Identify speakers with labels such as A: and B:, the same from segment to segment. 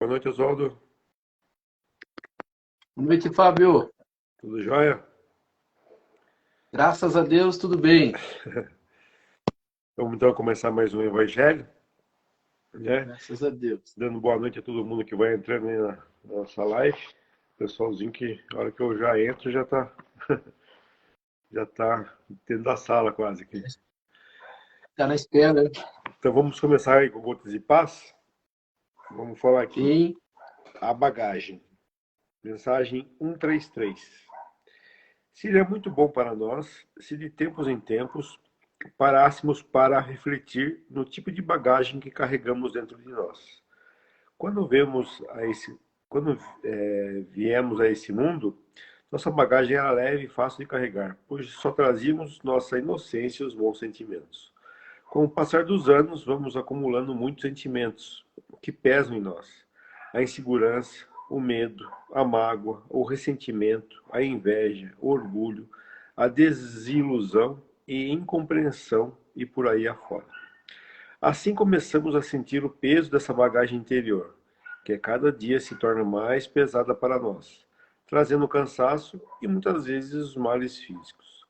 A: Boa noite, Oswaldo.
B: Boa noite, Fábio.
A: Tudo jóia?
B: Graças a Deus, tudo bem.
A: Vamos então começar mais um Evangelho, né?
B: Graças a Deus.
A: Dando boa noite a todo mundo que vai entrando aí na nossa live. Pessoalzinho que, a hora que eu já entro, já tá dentro da sala quase aqui.
B: Está na espera, né?
A: Então vamos começar aí com Gotas de Paz. Vamos falar aqui
B: Sim.
A: a bagagem. Mensagem 133. Seria muito bom para nós se de tempos em tempos parássemos para refletir no tipo de bagagem que carregamos dentro de nós. Quando vemos a esse, quando viemos a esse mundo, nossa bagagem era leve e fácil de carregar, pois só trazíamos nossa inocência e os bons sentimentos. Com o passar dos anos, vamos acumulando muitos sentimentos que pesam em nós: a insegurança, o medo, a mágoa, o ressentimento, a inveja, o orgulho, a desilusão e incompreensão e por aí afora. Assim começamos a sentir o peso dessa bagagem interior, que a cada dia se torna mais pesada para nós, trazendo cansaço e muitas vezes os males físicos.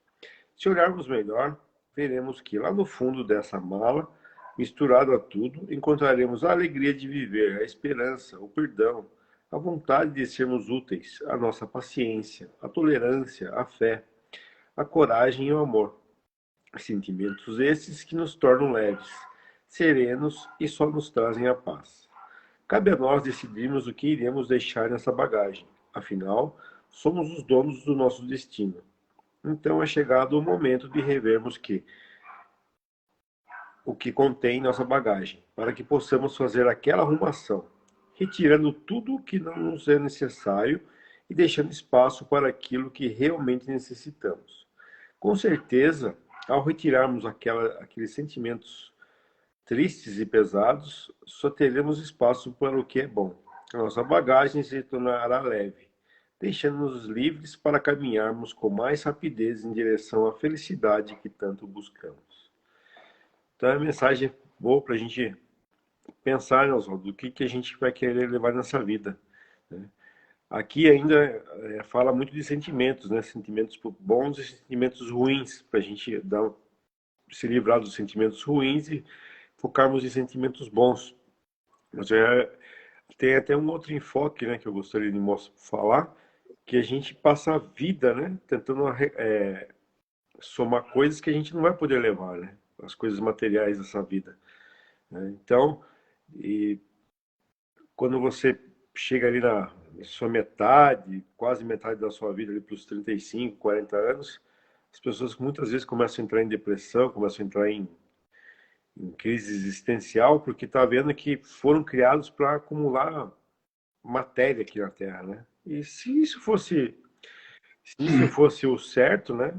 A: Se olharmos melhor, veremos que lá no fundo dessa mala, misturado a tudo, encontraremos a alegria de viver, a esperança, o perdão, a vontade de sermos úteis, a nossa paciência, a tolerância, a fé, a coragem e o amor. Sentimentos esses que nos tornam leves, serenos e só nos trazem a paz. Cabe a nós decidirmos o que iremos deixar nessa bagagem. Afinal, somos os donos do nosso destino. Então é chegado o momento de revermos o que contém nossa bagagem, para que possamos fazer aquela arrumação, retirando tudo o que não nos é necessário e deixando espaço para aquilo que realmente necessitamos. Com certeza, ao retirarmos aqueles sentimentos tristes e pesados, só teremos espaço para o que é bom. A nossa bagagem se tornará leve, deixando-nos livres para caminharmos com mais rapidez em direção à felicidade que tanto buscamos. Então, é uma mensagem boa para a gente pensar, né, Oswaldo, do que a gente vai querer levar nessa vida, né? Aqui ainda fala muito de sentimentos, né? Sentimentos bons e sentimentos ruins, para a gente se livrar dos sentimentos ruins e focarmos em sentimentos bons. Mas tem até um outro enfoque, né, que eu gostaria de falar, que a gente passa a vida, né, tentando somar coisas que a gente não vai poder levar, né, as coisas materiais dessa vida, né? Então, e quando você chega ali na sua metade, quase metade da sua vida, ali para os 35, 40 anos, as pessoas muitas vezes começam a entrar em depressão, começam a entrar em crise existencial, porque está vendo que foram criados para acumular matéria aqui na Terra, né? E se isso fosse o certo, né?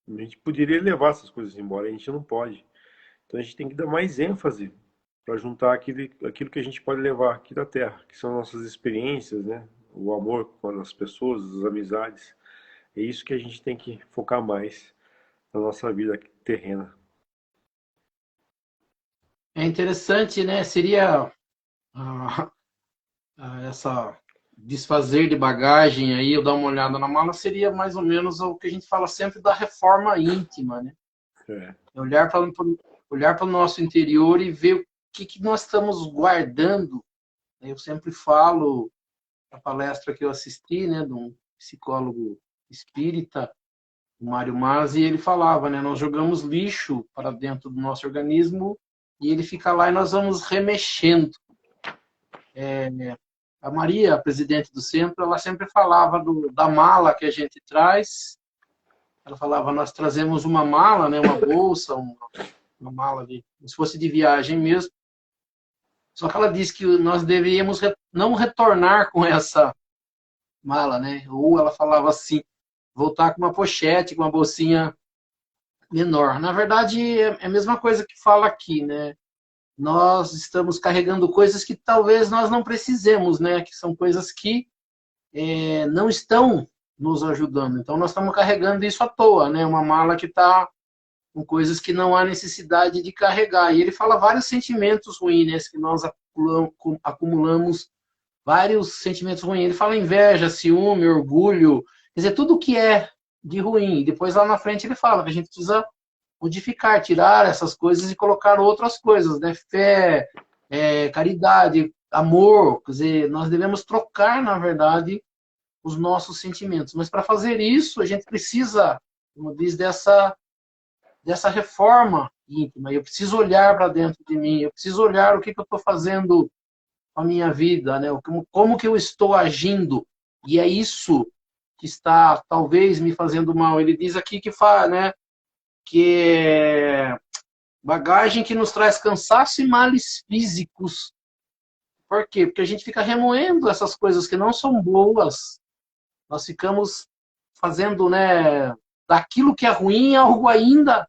A: A gente poderia levar essas coisas embora, a gente não pode. Então a gente tem que dar mais ênfase para juntar aquilo que a gente pode levar aqui da Terra, que são nossas experiências, né? O amor com as pessoas, as amizades. É isso que a gente tem que focar mais na nossa vida terrena.
B: É interessante, né? Seria ah, essa desfazer de bagagem aí, eu dar uma olhada na mala, seria mais ou menos o que a gente fala sempre da reforma íntima, né?
A: É,
B: É olhar para o nosso interior e ver o que nós estamos guardando. Eu sempre falo, a palestra que eu assisti, né, de um psicólogo espírita, o Mário Masi, ele falava, né, nós jogamos lixo para dentro do nosso organismo e ele fica lá e nós vamos remexendo. A Maria, a presidente do centro, ela sempre falava da mala que a gente traz. Ela falava, nós trazemos uma mala, né, uma bolsa, uma mala como se fosse de viagem mesmo. Só que ela disse que nós deveríamos não retornar com essa mala, né? Ou ela falava assim, voltar com uma pochete, com uma bolsinha menor. Na verdade, é a mesma coisa que fala aqui, né? Nós estamos carregando coisas que talvez nós não precisemos, né? Que são coisas que não estão nos ajudando. Então, nós estamos carregando isso à toa, né? Uma mala que está com coisas que não há necessidade de carregar. E ele fala vários sentimentos ruins, né? Que nós acumulamos vários sentimentos ruins. Ele fala inveja, ciúme, orgulho, quer dizer, tudo que é de ruim. E depois lá na frente ele fala que a gente precisa modificar, tirar essas coisas e colocar outras coisas, né? Fé, caridade, amor. Quer dizer, nós devemos trocar, na verdade, os nossos sentimentos. Mas para fazer isso, a gente precisa, como diz, dessa reforma íntima. Eu preciso olhar para dentro de mim, eu preciso olhar o que eu estou fazendo com a minha vida, né? Como que eu estou agindo. E é isso que está, talvez, me fazendo mal. Ele diz aqui que faz, né? Que é bagagem que nos traz cansaço e males físicos. Por quê? Porque a gente fica remoendo essas coisas que não são boas. Nós ficamos fazendo, né, daquilo que é ruim algo ainda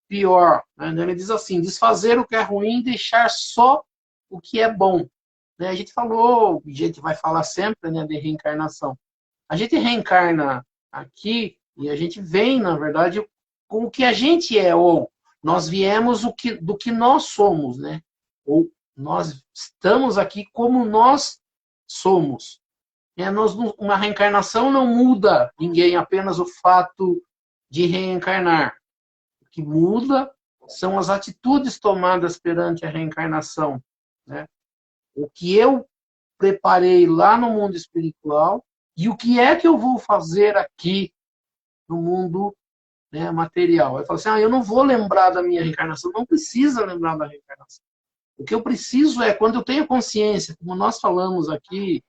B: pior. Né? Ele diz assim, desfazer o que é ruim e deixar só o que é bom. Né? A gente falou, a gente vai falar sempre, né, de reencarnação. A gente reencarna aqui e a gente vem, na verdade, com o que a gente é, ou nós viemos do que nós somos, né? Ou nós estamos aqui como nós somos. Uma reencarnação não muda ninguém, apenas o fato de reencarnar. O que muda são as atitudes tomadas perante a reencarnação. Né? O que eu preparei lá no mundo espiritual e o que é que eu vou fazer aqui no mundo, né, material. Eu falo assim, eu não vou lembrar da minha reencarnação. Não precisa lembrar da reencarnação. O que eu preciso é, quando eu tenho consciência, como nós falamos aqui,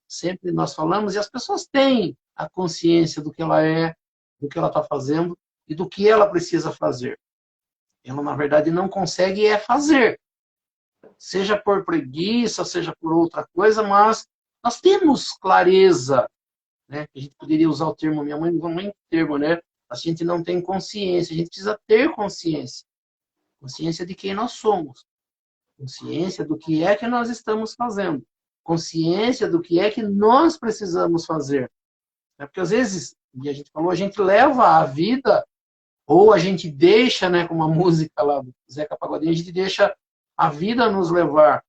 B: sempre nós falamos, e as pessoas têm a consciência do que ela é, do que ela está fazendo e do que ela precisa fazer. Ela, na verdade, não consegue fazer. Seja por preguiça, seja por outra coisa, mas nós temos clareza, né? A gente poderia usar o termo, minha mãe usou muito termo, né? A gente não tem consciência, a gente precisa ter consciência. Consciência de quem nós somos. Consciência do que é que nós estamos fazendo. Consciência do que é que nós precisamos fazer. Porque às vezes, e a gente falou, a gente leva a vida, ou a gente deixa, né, como a música lá do Zeca Pagodinho, a gente deixa a vida nos levar.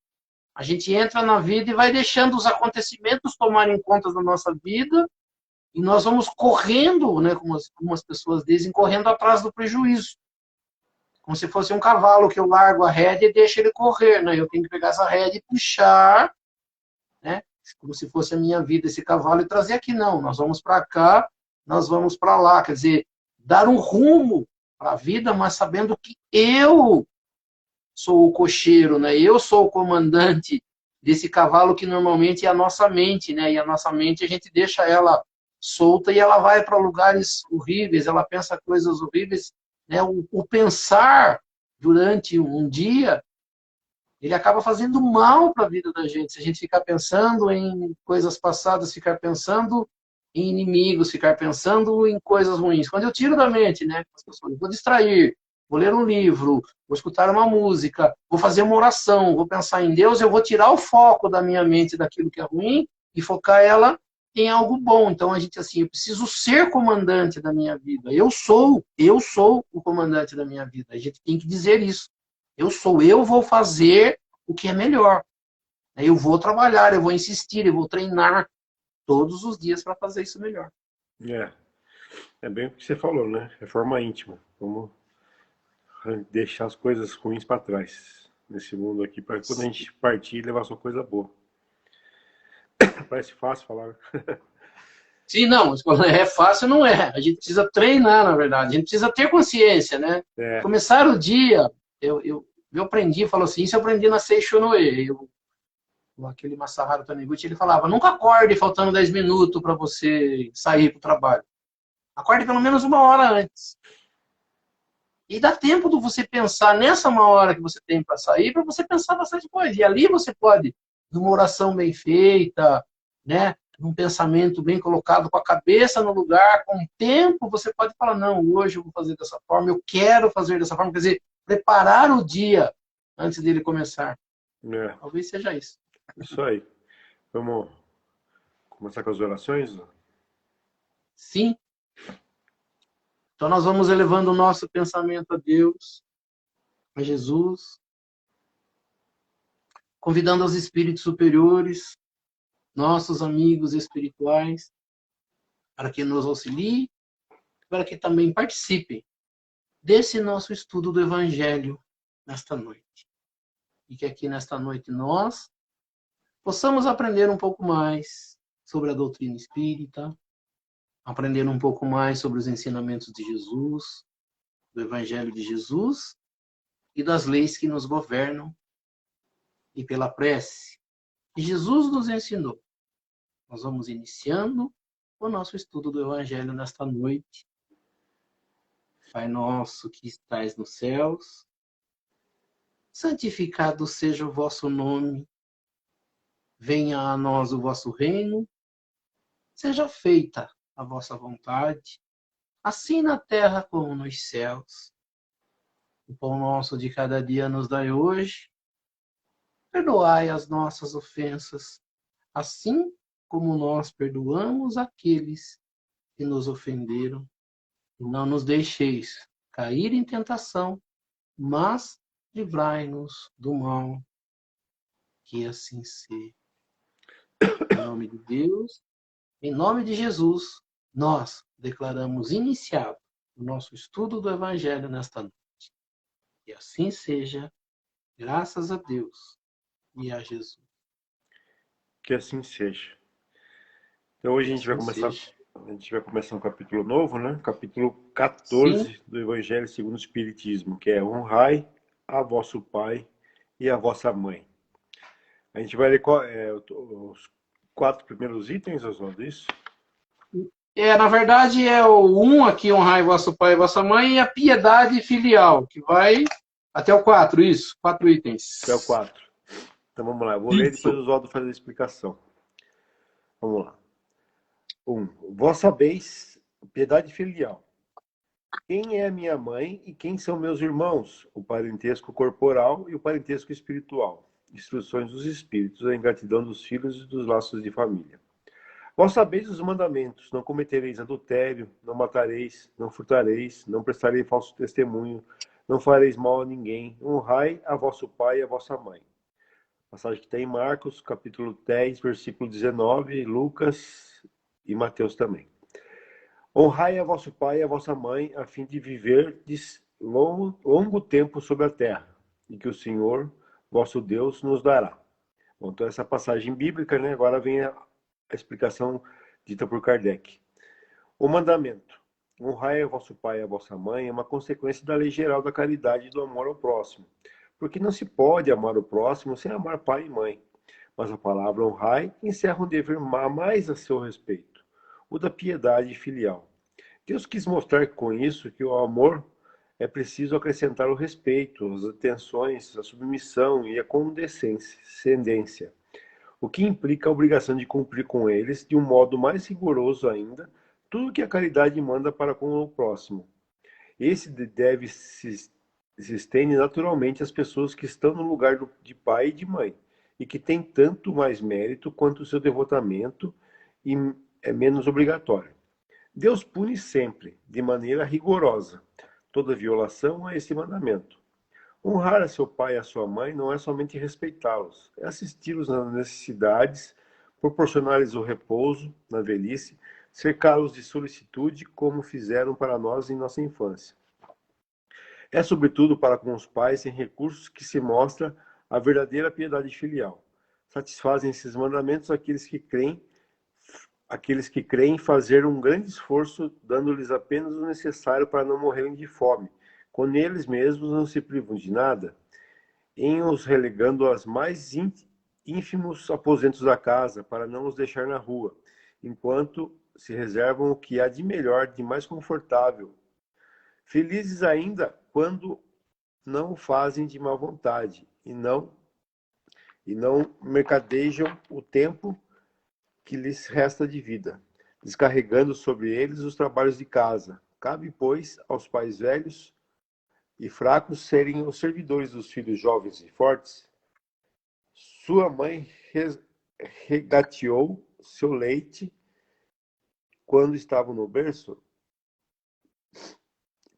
B: A gente entra na vida e vai deixando os acontecimentos tomarem conta da nossa vida, e nós vamos correndo, né, como algumas pessoas dizem, correndo atrás do prejuízo. Como se fosse um cavalo que eu largo a rédea e deixo ele correr. Né? Eu tenho que pegar essa rédea e puxar, né? Como se fosse a minha vida, esse cavalo, e trazer aqui. Não, nós vamos para cá, nós vamos para lá. Quer dizer, dar um rumo para a vida, mas sabendo que eu sou o cocheiro, né? Eu sou o comandante desse cavalo que normalmente é a nossa mente, né? E a nossa mente, a gente deixa ela solta e ela vai para lugares horríveis, ela pensa coisas horríveis. Né? O pensar durante um dia, ele acaba fazendo mal para a vida da gente. Se a gente ficar pensando em coisas passadas, ficar pensando em inimigos, ficar pensando em coisas ruins. Quando eu tiro da mente, né, as pessoas, eu vou distrair, vou ler um livro, vou escutar uma música, vou fazer uma oração, vou pensar em Deus, eu vou tirar o foco da minha mente daquilo que é ruim e focar ela em algo bom. Então, a gente, assim, eu preciso ser comandante da minha vida. Eu sou o comandante da minha vida. A gente tem que dizer isso. Eu vou fazer o que é melhor. Eu vou trabalhar, eu vou insistir, eu vou treinar todos os dias para fazer isso melhor.
A: É bem o que você falou, né? Reforma íntima. Vamos deixar as coisas ruins para trás nesse mundo aqui, para quando a gente partir levar só coisa boa. Parece fácil falar.
B: Sim, não, é fácil, não é. A gente precisa treinar, na verdade. A gente precisa ter consciência, né? Começar o dia, eu aprendi, falou assim, isso eu aprendi na Seishonoe. Aquele Masaharu Taniguchi, ele falava, nunca acorde faltando 10 minutos para você sair para o trabalho. Acorde pelo menos 1 hora antes. E dá tempo de você pensar nessa 1 hora que você tem para sair, para você pensar bastante coisa. E ali você pode, numa oração bem feita, né? Num pensamento bem colocado, com a cabeça no lugar, com o tempo, você pode falar, não, hoje eu vou fazer dessa forma, eu quero fazer dessa forma. Quer dizer, preparar o dia antes dele começar. Talvez seja isso.
A: Isso aí. Vamos começar com as orações?
B: Sim. Então nós vamos elevando o nosso pensamento a Deus, a Jesus. convidando os espíritos superiores, nossos amigos espirituais, para que nos auxiliem, para que também participem desse nosso estudo do Evangelho nesta noite. E que aqui nesta noite nós possamos aprender um pouco mais sobre a doutrina espírita, aprender um pouco mais sobre os ensinamentos de Jesus, do Evangelho de Jesus e das leis que nos governam, e pela prece que Jesus nos ensinou. Nós vamos iniciando o nosso estudo do Evangelho nesta noite. Pai nosso que estais nos céus, santificado seja o vosso nome, venha a nós o vosso reino, seja feita a vossa vontade, assim na terra como nos céus. O pão nosso de cada dia nos dai hoje, perdoai as nossas ofensas, assim como nós perdoamos aqueles que nos ofenderam. E não nos deixeis cair em tentação, mas livrai-nos do mal. Que assim seja. Em nome de Deus, em nome de Jesus, nós declaramos iniciado o nosso estudo do Evangelho nesta noite. Que assim seja, graças a Deus e a Jesus.
A: Que assim seja. Então hoje
B: Que
A: a
B: assim seja.
A: gente vai começar um capítulo novo, né? Capítulo
B: Sim,
A: 14 do Evangelho segundo o Espiritismo, que é honrai a vosso pai e a vossa mãe. A gente vai ler os 4 primeiros itens, Oswaldo, isso?
B: na verdade, é o 1 aqui, honrai vosso pai e vossa mãe, e a piedade filial, que vai até o 4, isso, 4 itens.
A: Que é o 4. Então vamos lá, eu vou ler e depois o
B: Isso.
A: Oswaldo faz a explicação. Vamos lá. 1. Vós sabeis, piedade filial. Quem é minha mãe e quem são meus irmãos? O parentesco corporal e o parentesco espiritual. Instruções dos espíritos, a ingratidão dos filhos e dos laços de família. Vós sabeis os mandamentos: não cometereis adultério, não matareis, não furtareis, não prestareis falso testemunho, não fareis mal a ninguém, honrai a vosso pai e a vossa mãe. Passagem que tem em Marcos, capítulo 10, versículo 19, Lucas e Mateus também. Honrai a vosso pai e a vossa mãe, a fim de viver longo tempo sobre a terra, e que o Senhor, vosso Deus, nos dará. Bom, então essa passagem bíblica, né? Agora vem a explicação dita por Kardec. O mandamento: honrai a vosso pai e a vossa mãe é uma consequência da lei geral da caridade e do amor ao próximo, porque não se pode amar o próximo sem amar pai e mãe. Mas a palavra honrai encerra um dever mais a seu respeito, o da piedade filial. Deus quis mostrar com isso que o amor é preciso acrescentar o respeito, as atenções, a submissão e a condescendência, o que implica a obrigação de cumprir com eles, de um modo mais rigoroso ainda, tudo que a caridade manda para com o próximo. Esse deve se estende naturalmente às pessoas que estão no lugar de pai e de mãe, e que têm tanto mais mérito quanto o seu devotamento e é menos obrigatório. Deus pune sempre, de maneira rigorosa, toda violação a esse mandamento. Honrar a seu pai e a sua mãe não é somente respeitá-los, é assisti-los nas necessidades, proporcionar-lhes o repouso na velhice, cercá-los de solicitude, como fizeram para nós em nossa infância. É, sobretudo, para com os pais sem recursos que se mostra a verdadeira piedade filial. Satisfazem esses mandamentos aqueles que creem fazer um grande esforço, dando-lhes apenas o necessário para não morrerem de fome, quando eles mesmos não se privam de nada, em os relegando aos mais ínfimos aposentos da casa, para não os deixar na rua, enquanto se reservam o que há de melhor, de mais confortável. Felizes ainda quando não o fazem de má vontade, e não mercadejam o tempo que lhes resta de vida, descarregando sobre eles os trabalhos de casa. Cabe, pois, aos pais velhos e fracos serem os servidores dos filhos jovens e fortes. Sua mãe regateou seu leite quando estavam no berço,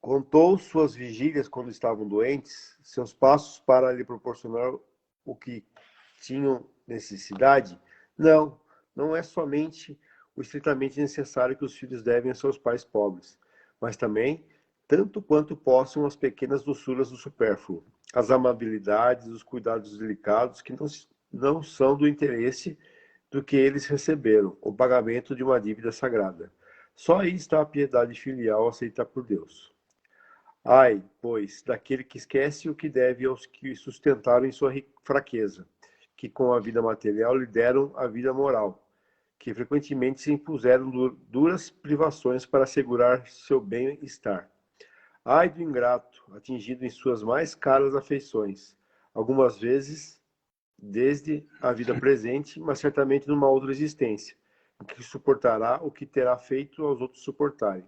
A: contou suas vigílias quando estavam doentes, seus passos para lhe proporcionar o que tinham necessidade? Não, não é somente o estritamente necessário que os filhos devem a seus pais pobres, mas também tanto quanto possam as pequenas doçuras do supérfluo, as amabilidades, os cuidados delicados que não são do interesse do que eles receberam, o pagamento de uma dívida sagrada. Só aí está a piedade filial aceita por Deus. Ai, pois, daquele que esquece o que deve aos que sustentaram em sua fraqueza, que com a vida material lhe deram a vida moral, que frequentemente se impuseram duras privações para assegurar seu bem-estar. Ai do ingrato, atingido em suas mais caras afeições, algumas vezes desde a vida presente, mas certamente numa outra existência, em que suportará o que terá feito aos outros suportarem.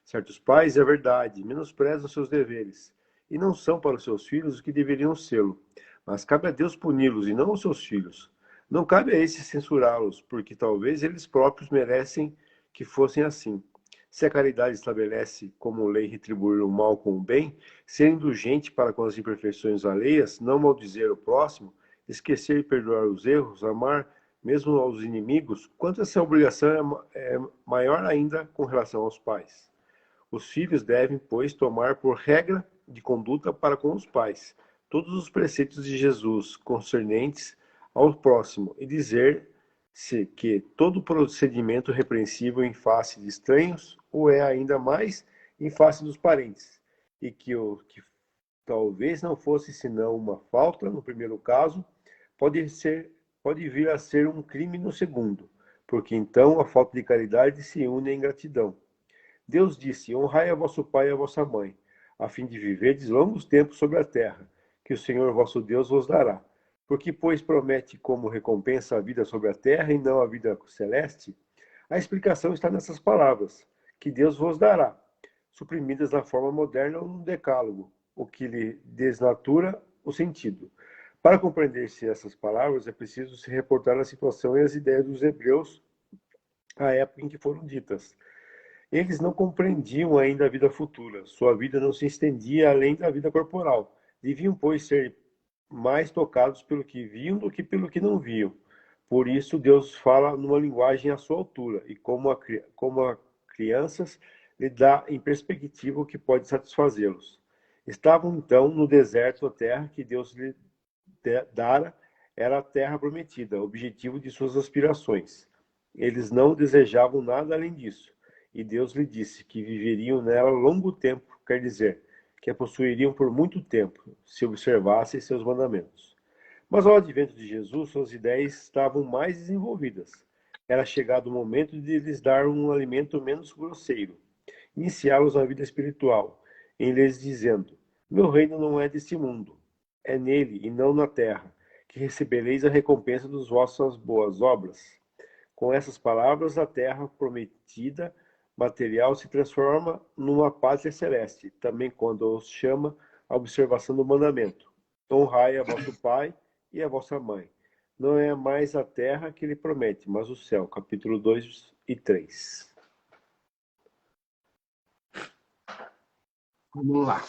A: Certos pais, é verdade, menosprezam seus deveres, e não são para os seus filhos o que deveriam sê-lo, mas cabe a Deus puni-los e não aos seus filhos. Não cabe a esses censurá-los, porque talvez eles próprios merecem que fossem assim. Se a caridade estabelece como lei retribuir o mal com o bem, ser indulgente para com as imperfeições alheias, não maldizer o próximo, esquecer e perdoar os erros, amar mesmo aos inimigos, quanto essa obrigação é maior ainda com relação aos pais. Os filhos devem, pois, tomar por regra de conduta para com os pais todos os preceitos de Jesus concernentes ao próximo e dizer-se que todo procedimento repreensível em face de estranhos ou é ainda mais em face dos parentes, e que o que talvez não fosse senão uma falta no primeiro caso, pode vir a ser um crime no segundo, porque então a falta de caridade se une à ingratidão. Deus disse: honrai a vosso pai e a vossa mãe, a fim de viverdes longos tempos sobre a terra, que o Senhor vosso Deus vos dará. Porque, pois, promete como recompensa a vida sobre a terra e não a vida celeste? A explicação está nessas palavras, que Deus vos dará, suprimidas na forma moderna ou no decálogo, o que lhe desnatura o sentido. Para compreender-se essas palavras, é preciso se reportar a situação e as ideias dos hebreus à época em que foram ditas. Eles não compreendiam ainda a vida futura. Sua vida não se estendia além da vida corporal. Deviam, pois, ser mais tocados pelo que viam do que pelo que não viam. Por isso, Deus fala numa linguagem à sua altura e como a crianças lhe dá em perspectiva o que pode satisfazê-los. Estavam, então, no deserto, a terra que Deus lhe dara era a terra prometida, objetivo de suas aspirações. Eles não desejavam nada além disso. E Deus lhe disse que viveriam nela longo tempo, quer dizer, que a possuiriam por muito tempo, se observassem seus mandamentos. Mas ao advento de Jesus, suas ideias estavam mais desenvolvidas. Era chegado o momento de lhes dar um alimento menos grosseiro, iniciá-los na vida espiritual, em lhes dizendo: meu reino não é deste mundo, é nele e não na terra, que recebereis a recompensa das vossas boas obras. Com essas palavras, a terra prometida material se transforma numa pátria celeste, também quando os chama a observação do mandamento: honrai a vosso pai e a vossa mãe. Não é mais a terra que ele promete, mas o céu. Capítulo 2 e 3.
B: Vamos lá.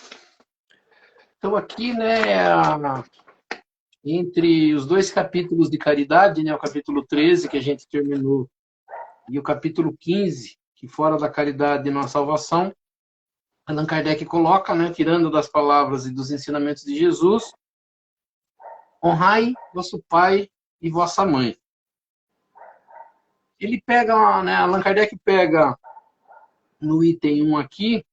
B: Então aqui, né, entre os dois capítulos de caridade, né, o capítulo 13 que a gente terminou e o capítulo 15, que fora da caridade não há salvação, Allan Kardec coloca, né, tirando das palavras e dos ensinamentos de Jesus: honrai vosso pai e vossa mãe. Ele pega, né, Allan Kardec pega no item 1 aqui,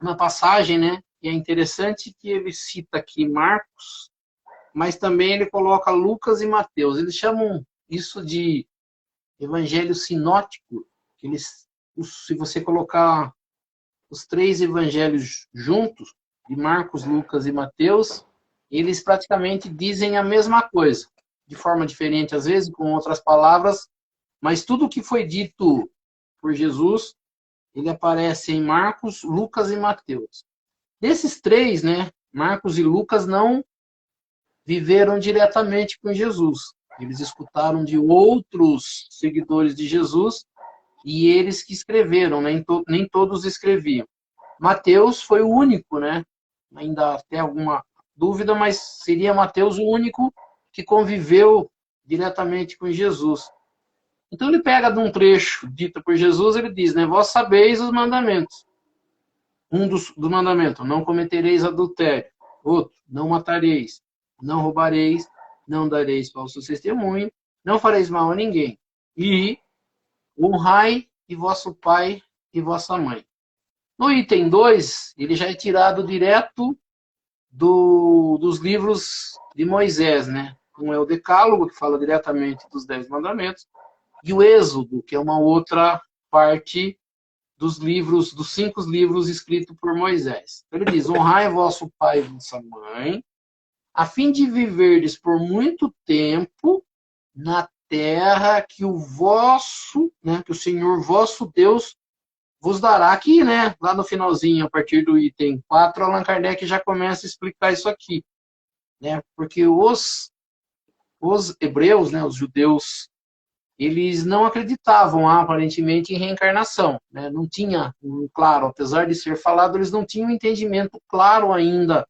B: uma passagem, né, e é interessante que ele cita aqui Marcos, mas também ele coloca Lucas e Mateus. Eles chamam isso de evangelho sinótico. Se você colocar os três evangelhos juntos, de Marcos, Lucas e Mateus, eles praticamente dizem a mesma coisa, de forma diferente às vezes, com outras palavras, mas tudo que foi dito por Jesus, ele aparece em Marcos, Lucas e Mateus. Desses três, né, Marcos e Lucas não viveram diretamente com Jesus. Eles escutaram de outros seguidores de Jesus e eles que escreveram, né? Nem todos escreviam. Mateus foi o único, né? Ainda tem alguma dúvida, mas seria Mateus o único que conviveu diretamente com Jesus. Então ele pega de um trecho dito por Jesus, ele diz, né, vós sabeis os mandamentos. Um dos mandamentos, não cometereis adultério. Outro, não matareis, não roubareis, não dareis falso testemunho, não fareis mal a ninguém. E honrai e vosso pai e vossa mãe. No item 2, ele já é tirado direto dos livros de Moisés, né? Um é o Decálogo, que fala diretamente dos 10 mandamentos, e o Êxodo, que é uma outra parte dos livros, dos 5 livros escritos por Moisés. Ele diz, honrai vosso pai e vossa mãe, a fim de viverdes por muito tempo na terra que o vosso, né, que o Senhor vosso Deus vos dará. Aqui, né, lá no finalzinho, a partir do item 4, Allan Kardec já começa a explicar isso aqui, né, porque os hebreus, né, os judeus, eles não acreditavam aparentemente em reencarnação, né? Não tinha, claro, apesar de ser falado, eles não tinham um entendimento claro ainda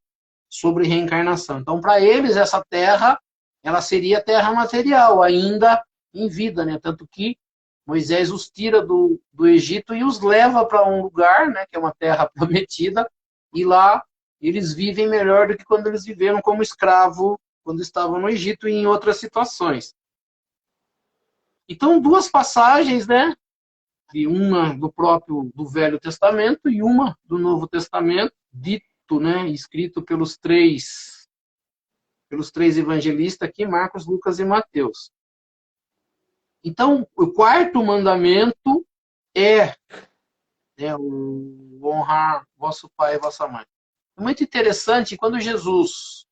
B: sobre reencarnação. Então, para eles, essa terra, ela seria terra material, ainda em vida, né? Tanto que Moisés os tira do Egito e os leva para um lugar, né, que é uma terra prometida, e lá eles vivem melhor do que quando eles viveram como escravo, quando estavam no Egito e em outras situações. Então, 2 passagens, né? E uma do próprio do Velho Testamento e uma do Novo Testamento, dito, né? Escrito pelos três evangelistas aqui, Marcos, Lucas e Mateus. Então, o 4º mandamento é, né, o honrar vosso pai e vossa mãe. É muito interessante, quando Jesus,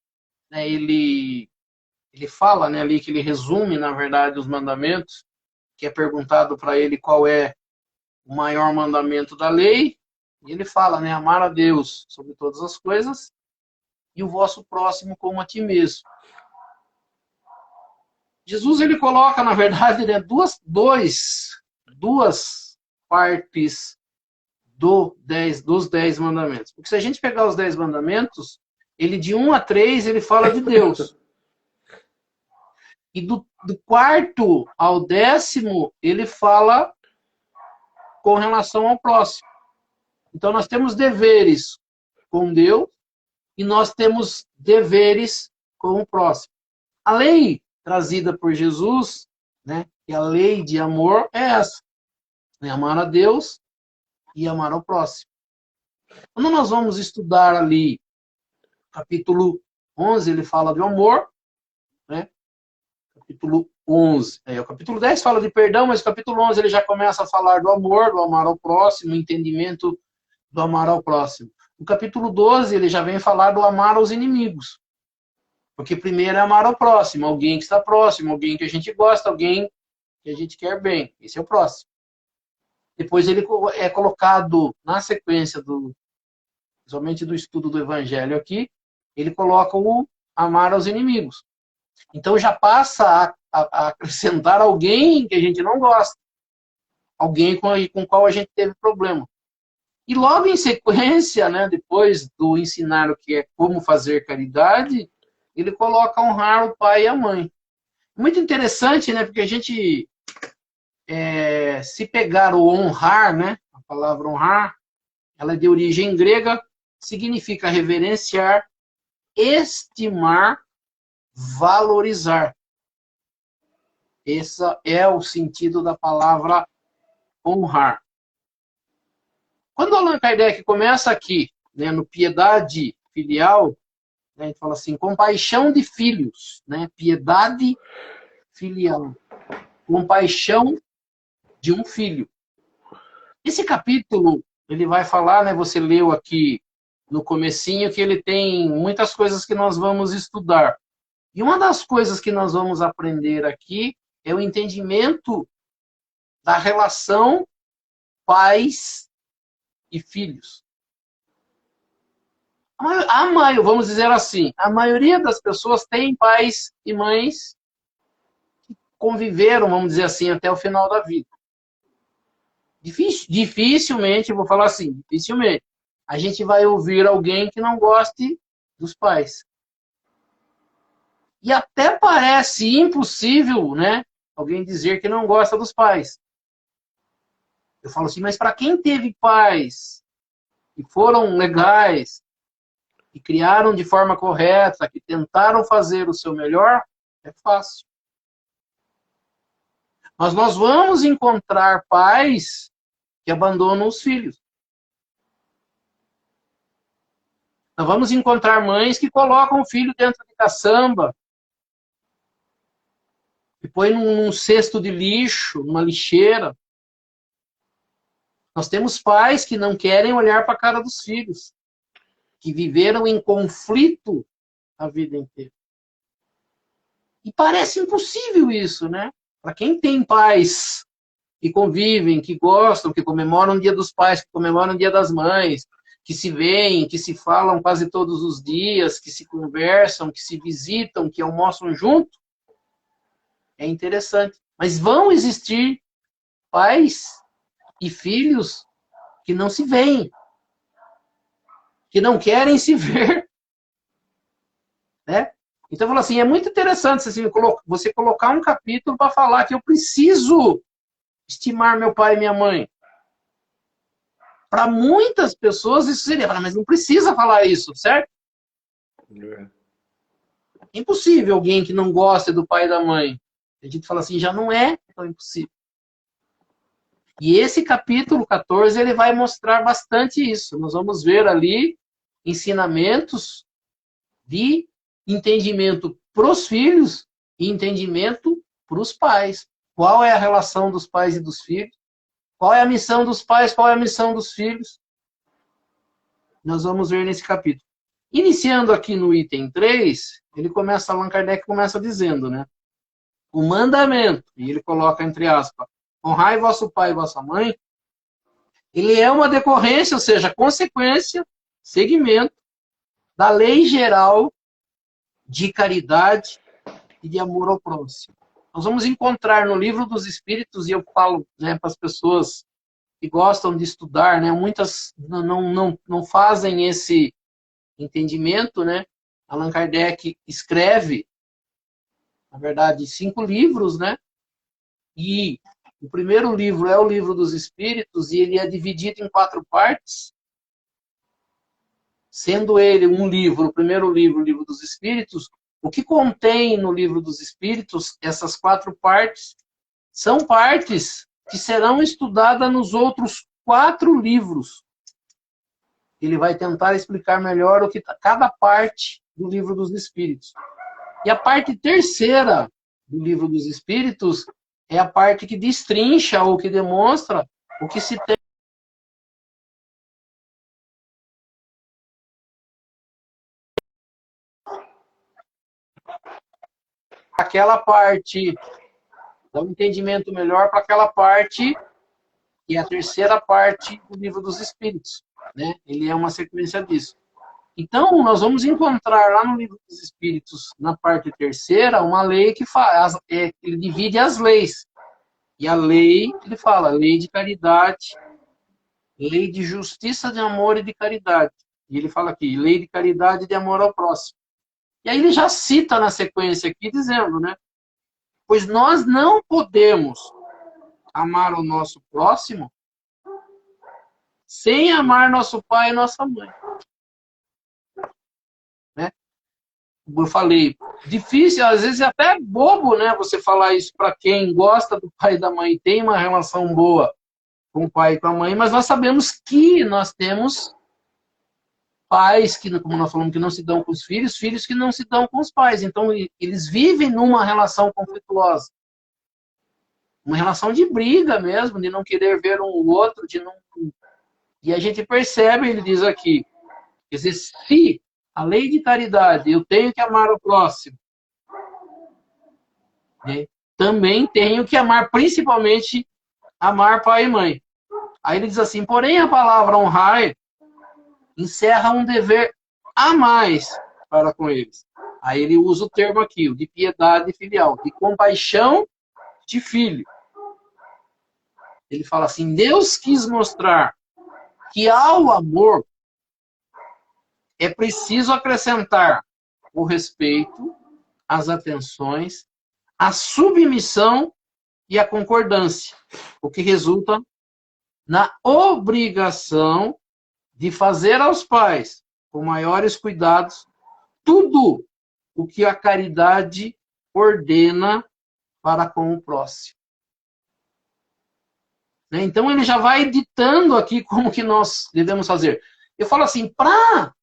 B: né, ele fala, né, ali que ele resume, na verdade, os mandamentos, que é perguntado para ele qual é o maior mandamento da lei, e ele fala, né, amar a Deus sobre todas as coisas e o vosso próximo como a ti mesmo. Jesus, ele coloca, na verdade, né, duas partes dos 10 mandamentos. Porque se a gente pegar os 10 mandamentos, ele de 1 a 3, ele fala de Deus. E do 4º ao 10º, ele fala com relação ao próximo. Então, nós temos deveres com Deus e nós temos deveres com o próximo. A lei trazida por Jesus, né, que a lei de amor é essa. É amar a Deus e amar ao próximo. Quando nós vamos estudar ali, capítulo 11, ele fala do amor, né? Capítulo 11. O capítulo 10 fala de perdão, mas o capítulo 11 ele já começa a falar do amor, do amar ao próximo, entendimento do amar ao próximo. No capítulo 12 ele já vem falar do amar aos inimigos. Porque primeiro é amar ao próximo, alguém que está próximo, alguém que a gente gosta, alguém que a gente quer bem. Esse é o próximo. Depois ele é colocado na sequência somente do estudo do Evangelho aqui, ele coloca o amar aos inimigos. Então já passa a acrescentar alguém que a gente não gosta. Alguém com o qual a gente teve problema. E logo em sequência, né, depois do ensinar o que é como fazer caridade, ele coloca honrar o pai e a mãe. Muito interessante, né, porque a gente, se pegar o honrar, né, a palavra honrar, ela é de origem grega, significa reverenciar, estimar, valorizar. Esse é o sentido da palavra honrar. Quando Allan Kardec começa aqui, né, no piedade filial, né, a gente fala assim, compaixão de filhos, né, piedade filial, compaixão de um filho. Esse capítulo, ele vai falar, né, você leu aqui no comecinho, que ele tem muitas coisas que nós vamos estudar. E uma das coisas que nós vamos aprender aqui é o entendimento da relação pais e filhos. Vamos dizer assim, a maioria das pessoas tem pais e mães que conviveram, vamos dizer assim, até o final da vida. Dificilmente, vou falar assim, dificilmente, a gente vai ouvir alguém que não goste dos pais. E até parece impossível, né, alguém dizer que não gosta dos pais. Eu falo assim, mas para quem teve pais que foram legais, que criaram de forma correta, que tentaram fazer o seu melhor, é fácil. Mas nós vamos encontrar pais que abandonam os filhos. Nós vamos encontrar mães que colocam o filho dentro de caçamba, e põe num cesto de lixo, numa lixeira. Nós temos pais que não querem olhar para a cara dos filhos, que viveram em conflito a vida inteira. E parece impossível isso, né? Para quem tem pais que convivem, que gostam, que comemoram o Dia dos Pais, que comemoram o Dia das Mães, que se veem, que se falam quase todos os dias, que se conversam, que se visitam, que almoçam junto, é interessante. Mas vão existir pais e filhos que não se veem, que não querem se ver, né? Então, eu falo assim, é muito interessante assim, você colocar um capítulo para falar que eu preciso estimar meu pai e minha mãe. Para muitas pessoas isso seria, mas não precisa falar isso, certo? É impossível alguém que não goste do pai e da mãe. A gente fala assim, já não é tão impossível. E esse capítulo 14, ele vai mostrar bastante isso. Nós vamos ver ali ensinamentos de entendimento para os filhos e entendimento para os pais. Qual é a relação dos pais e dos filhos? Qual é a missão dos pais? Qual é a missão dos filhos? Nós vamos ver nesse capítulo. Iniciando aqui no item 3, Allan Kardec começa dizendo, né? O mandamento, e ele coloca entre aspas, honrai vosso pai e vossa mãe, ele é uma decorrência, ou seja, consequência, segmento da lei geral de caridade e de amor ao próximo. Nós vamos encontrar no Livro dos Espíritos, e eu falo, né, para as pessoas que gostam de estudar, né, muitas não fazem esse entendimento, né? Allan Kardec escreve, na verdade, 5 livros, né? E o primeiro livro é o Livro dos Espíritos, e ele é dividido em 4 partes, sendo ele um livro, o primeiro livro, o Livro dos Espíritos. O que contém no Livro dos Espíritos, essas 4 partes, são partes que serão estudadas nos outros 4 livros. Ele vai tentar explicar melhor o que cada parte do Livro dos Espíritos. E a parte terceira do Livro dos Espíritos é a parte que destrincha ou que demonstra o que se tem. Aquela parte, dá um entendimento melhor para aquela parte, que é a terceira parte do Livro dos Espíritos, né? Ele é uma sequência disso. Então, nós vamos encontrar lá no Livro dos Espíritos, na parte terceira, uma lei que ele divide as leis. E a lei, ele fala, lei de caridade, lei de justiça, de amor e de caridade. E ele fala aqui, lei de caridade e de amor ao próximo. E aí ele já cita na sequência aqui, dizendo, né? Pois nós não podemos amar o nosso próximo sem amar nosso pai e nossa mãe. Né? Eu falei, difícil, às vezes é até bobo, né? Você falar isso para quem gosta do pai e da mãe, tem uma relação boa com o pai e com a mãe, mas nós sabemos que nós temos pais que, como nós falamos, que não se dão com os filhos, filhos que não se dão com os pais. Então, eles vivem numa relação conflituosa. Uma relação de briga mesmo, de não querer ver um o outro, de não... E a gente percebe, ele diz aqui, quer dizer, se a lei de caridade, eu tenho que amar o próximo, né? Também tenho que amar, principalmente, amar pai e mãe. Aí ele diz assim, porém a palavra honrar encerra um dever a mais para com eles. Aí ele usa o termo aqui, o de piedade filial, de compaixão de filho. Ele fala assim, Deus quis mostrar que ao amor é preciso acrescentar o respeito, as atenções, a submissão e a concordância, o que resulta na obrigação de fazer aos pais, com maiores cuidados, tudo o que a caridade ordena para com o próximo. Então, ele já vai ditando aqui como que nós devemos fazer. Eu falo assim, para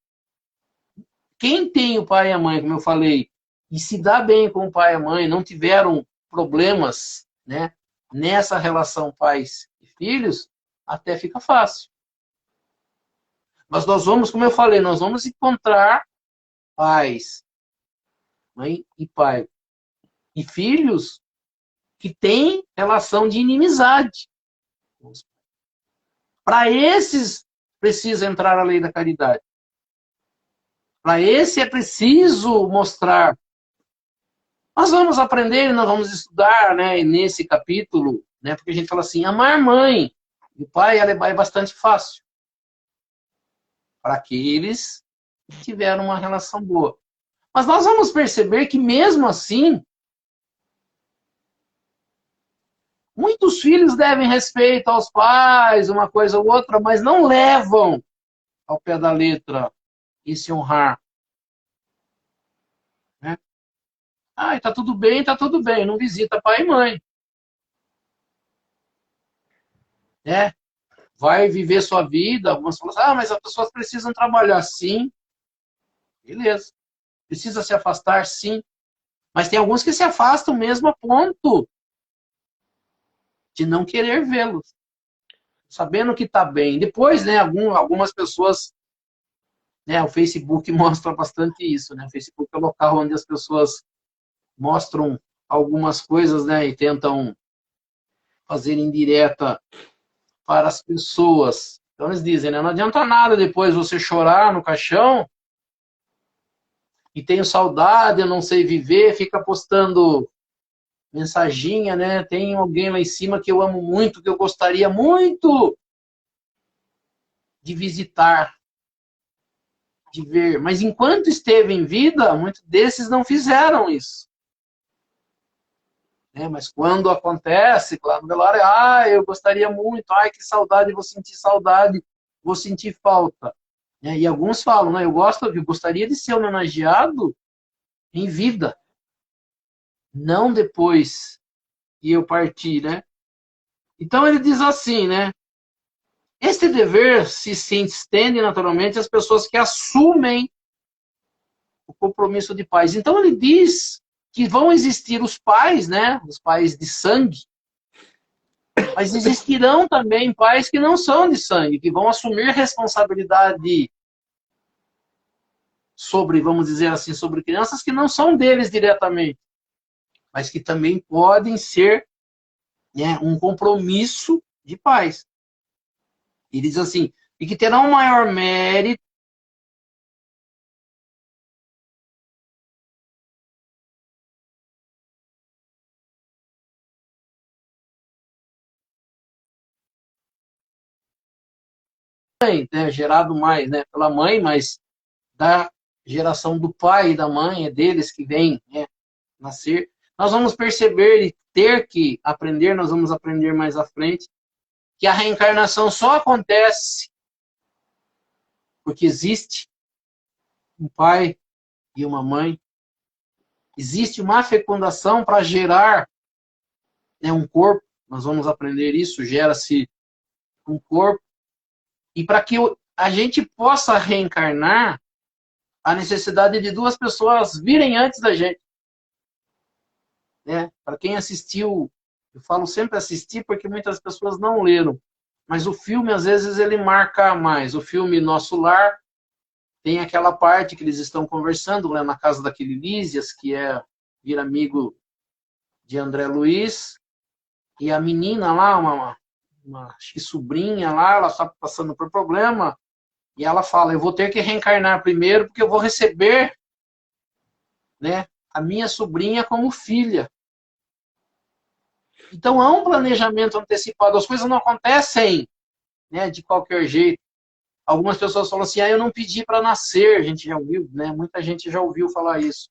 B: quem tem o pai e a mãe, como eu falei, e se dá bem com o pai e a mãe, não tiveram problemas, né, nessa relação pais e filhos, até fica fácil. Mas nós vamos, como eu falei, nós vamos encontrar pais, mãe e pai, e filhos que têm relação de inimizade. Para esses, precisa entrar a lei da caridade. Para esse é preciso mostrar. Nós vamos aprender, nós vamos estudar, né, nesse capítulo, né, porque a gente fala assim, amar mãe e pai é bastante fácil. Para aqueles que tiveram uma relação boa. Mas nós vamos perceber que mesmo assim, muitos filhos devem respeito aos pais, uma coisa ou outra, mas não levam ao pé da letra esse honrar. Né? Ah, tá tudo bem, não visita pai e mãe. Né? Vai viver sua vida, algumas falam assim, mas as pessoas precisam trabalhar, sim. Beleza. Precisa se afastar, sim. Mas tem alguns que se afastam mesmo a ponto de não querer vê-los. Sabendo que está bem. Depois, né, algumas pessoas, né, o Facebook mostra bastante isso, né? O Facebook é o local onde as pessoas mostram algumas coisas, né, e tentam fazer indireta para as pessoas. Então eles dizem, né, não adianta nada depois você chorar no caixão e tenho saudade, eu não sei viver, fica postando mensaginha, né? Tem alguém lá em cima que eu amo muito, que eu gostaria muito de visitar, de ver. Mas enquanto esteve em vida, muitos desses não fizeram isso. Mas quando acontece, lá no velório, eu gostaria muito, que saudade, vou sentir falta. E alguns falam, né, eu gostaria de ser homenageado em vida, não depois que eu partir, né? Então ele diz assim, né? Este dever se estende naturalmente às pessoas que assumem o compromisso de pais. Então ele diz que vão existir os pais, né? Os pais de sangue, mas existirão também pais que não são de sangue, que vão assumir responsabilidade sobre, vamos dizer assim, sobre crianças que não são deles diretamente, mas que também podem ser, né, um compromisso de pais. E diz assim, e que terão um maior mérito né, gerado mais, né, pela mãe, mas da geração do pai e da mãe, é deles que vem, né, nascer. Nós vamos perceber e ter que aprender, nós vamos aprender mais à frente, que a reencarnação só acontece porque existe um pai e uma mãe. Existe uma fecundação para gerar, né, um corpo. Nós vamos aprender isso, gera-se um corpo. E para que a gente possa reencarnar, a necessidade de duas pessoas virem antes da gente. Né? Para quem assistiu, eu falo sempre assistir porque muitas pessoas não leram. Mas o filme, às vezes, ele marca mais. O filme Nosso Lar tem aquela parte que eles estão conversando, né, na casa daquele Lísias, que vira amigo de André Luiz, e a menina lá, uma sobrinha lá, ela está passando por problema, e ela fala, eu vou ter que reencarnar primeiro, porque eu vou receber, né, a minha sobrinha como filha. Então há um planejamento antecipado, as coisas não acontecem, né, de qualquer jeito. Algumas pessoas falam assim, eu não pedi para nascer, a gente já ouviu, né, muita gente já ouviu falar isso.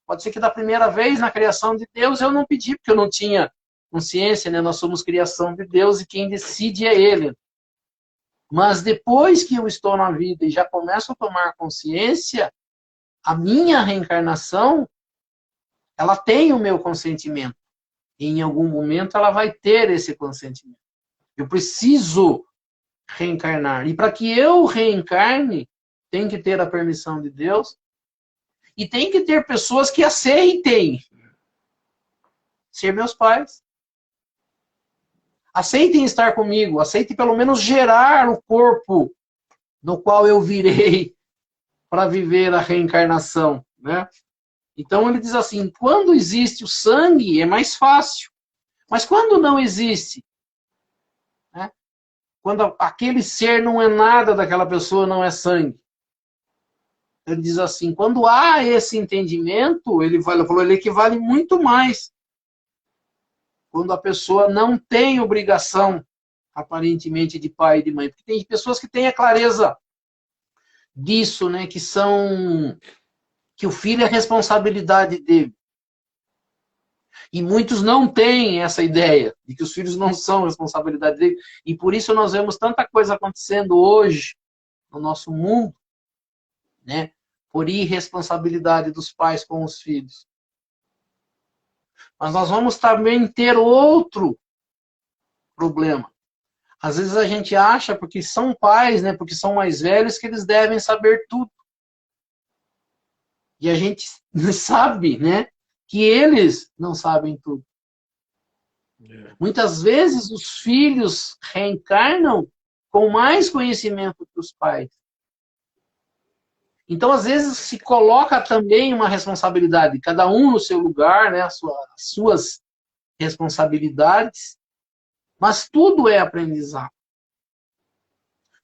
B: Pode ser que da primeira vez na criação de Deus eu não pedi, porque eu não tinha consciência, né? Nós somos criação de Deus e quem decide é Ele. Mas depois que eu estou na vida e já começo a tomar consciência, a minha reencarnação, ela tem o meu consentimento. E em algum momento ela vai ter esse consentimento. Eu preciso reencarnar. E para que eu reencarne, tem que ter a permissão de Deus e tem que ter pessoas que aceitem ser meus pais. Aceitem estar comigo, aceitem pelo menos gerar o corpo no qual eu virei para viver a reencarnação, né? Então ele diz assim, quando existe o sangue é mais fácil, mas quando não existe, né? Quando aquele ser não é nada daquela pessoa, não é sangue. Ele diz assim, quando há esse entendimento, ele falou, ele equivale muito mais. Quando a pessoa não tem obrigação, aparentemente, de pai e de mãe. Porque tem pessoas que têm a clareza disso, né? Que o filho é responsabilidade dele. E muitos não têm essa ideia de que os filhos não são responsabilidade dele. E por isso nós vemos tanta coisa acontecendo hoje no nosso mundo, né? Por irresponsabilidade dos pais com os filhos. Mas nós vamos também ter outro problema. Às vezes a gente acha, porque são pais, né, porque são mais velhos, que eles devem saber tudo. E a gente sabe, né, que eles não sabem tudo. Muitas vezes os filhos reencarnam com mais conhecimento que os pais. Então, às vezes, se coloca também uma responsabilidade, cada um no seu lugar, né, as suas responsabilidades, mas tudo é aprendizado.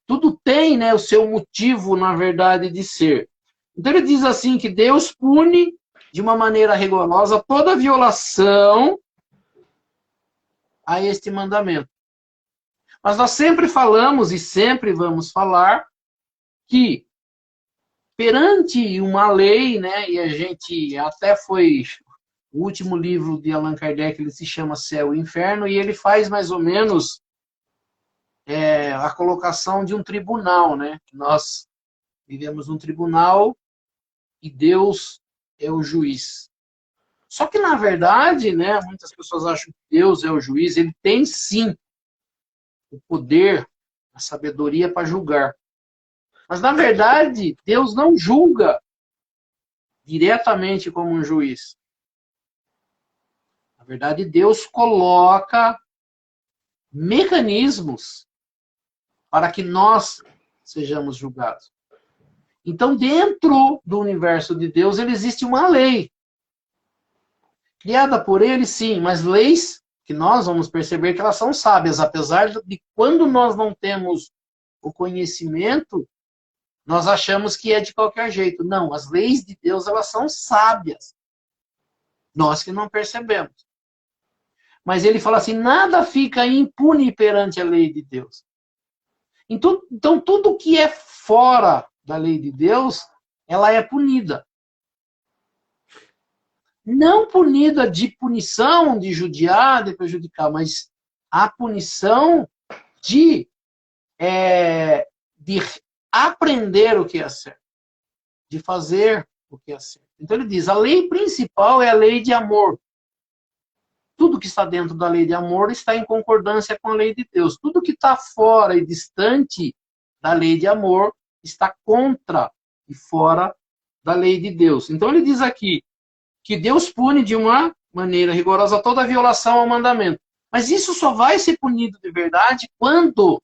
B: Tudo tem, né, o seu motivo, na verdade, de ser. Então, ele diz assim que Deus pune de uma maneira rigorosa toda violação a este mandamento. Mas nós sempre falamos e sempre vamos falar que perante uma lei, né, e a gente até foi, o último livro de Allan Kardec, ele se chama Céu e Inferno, e ele faz mais ou menos a colocação de um tribunal, né, que nós vivemos num tribunal e Deus é o juiz. Só que, na verdade, né, muitas pessoas acham que Deus é o juiz, ele tem sim o poder, a sabedoria para julgar. Mas, na verdade, Deus não julga diretamente como um juiz. Na verdade, Deus coloca mecanismos para que nós sejamos julgados. Então, dentro do universo de Deus, ele existe uma lei. Criada por ele, sim, mas leis que nós vamos perceber que elas são sábias, apesar de quando nós não temos o conhecimento, nós achamos que é de qualquer jeito. Não, as leis de Deus, elas são sábias. Nós que não percebemos. Mas ele fala assim, nada fica impune perante a lei de Deus. Então tudo que é fora da lei de Deus, ela é punida. Não punida de punição, de judiar, de prejudicar, mas a punição de aprender o que é certo, de fazer o que é certo. Então ele diz, a lei principal é a lei de amor. Tudo que está dentro da lei de amor está em concordância com a lei de Deus. Tudo que está fora e distante da lei de amor está contra e fora da lei de Deus. Então ele diz aqui que Deus pune de uma maneira rigorosa toda violação ao mandamento. Mas isso só vai ser punido de verdade quando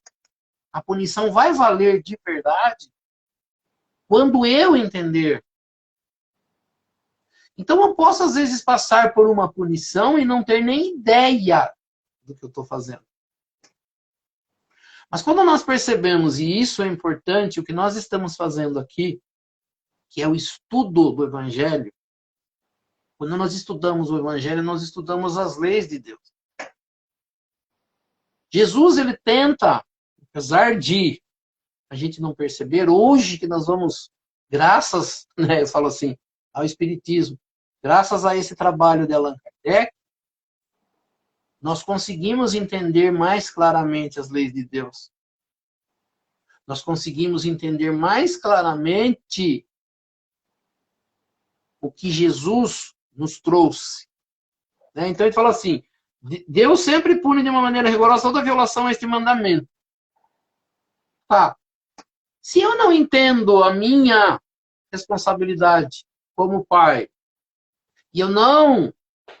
B: a punição vai valer de verdade, quando eu entender. Então eu posso às vezes passar por uma punição e não ter nem ideia do que eu estou fazendo. Mas quando nós percebemos, e isso é importante, o que nós estamos fazendo aqui, que é o estudo do Evangelho, quando nós estudamos o Evangelho, nós estudamos as leis de Deus. Jesus, ele tenta, apesar de a gente não perceber, hoje que nós vamos, graças, né, eu falo assim, ao Espiritismo, Graças a esse trabalho de Allan Kardec, nós conseguimos entender mais claramente as leis de Deus. Nós conseguimos entender mais claramente o que Jesus nos trouxe. Né? Então ele fala assim, Deus sempre pune de uma maneira rigorosa toda violação a este mandamento. Tá. Se eu não entendo a minha responsabilidade como pai, e eu não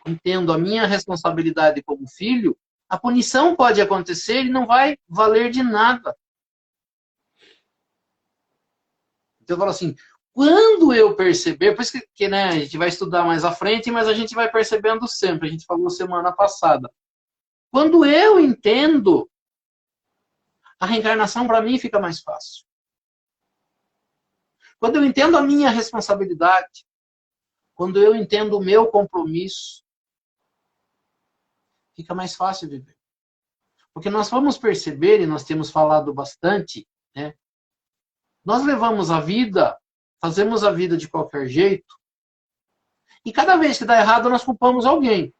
B: entendo a minha responsabilidade como filho, a punição pode acontecer e não vai valer de nada. Então eu falo assim, quando eu perceber, por isso que né, a gente vai estudar mais à frente, mas a gente vai percebendo sempre, a gente falou semana passada. Quando eu entendo, a reencarnação para mim fica mais fácil. Quando eu entendo a minha responsabilidade, quando eu entendo o meu compromisso, fica mais fácil viver. Porque nós vamos perceber, e nós temos falado bastante, né? Nós levamos a vida, fazemos a vida de qualquer jeito, e cada vez que dá errado, nós culpamos alguém.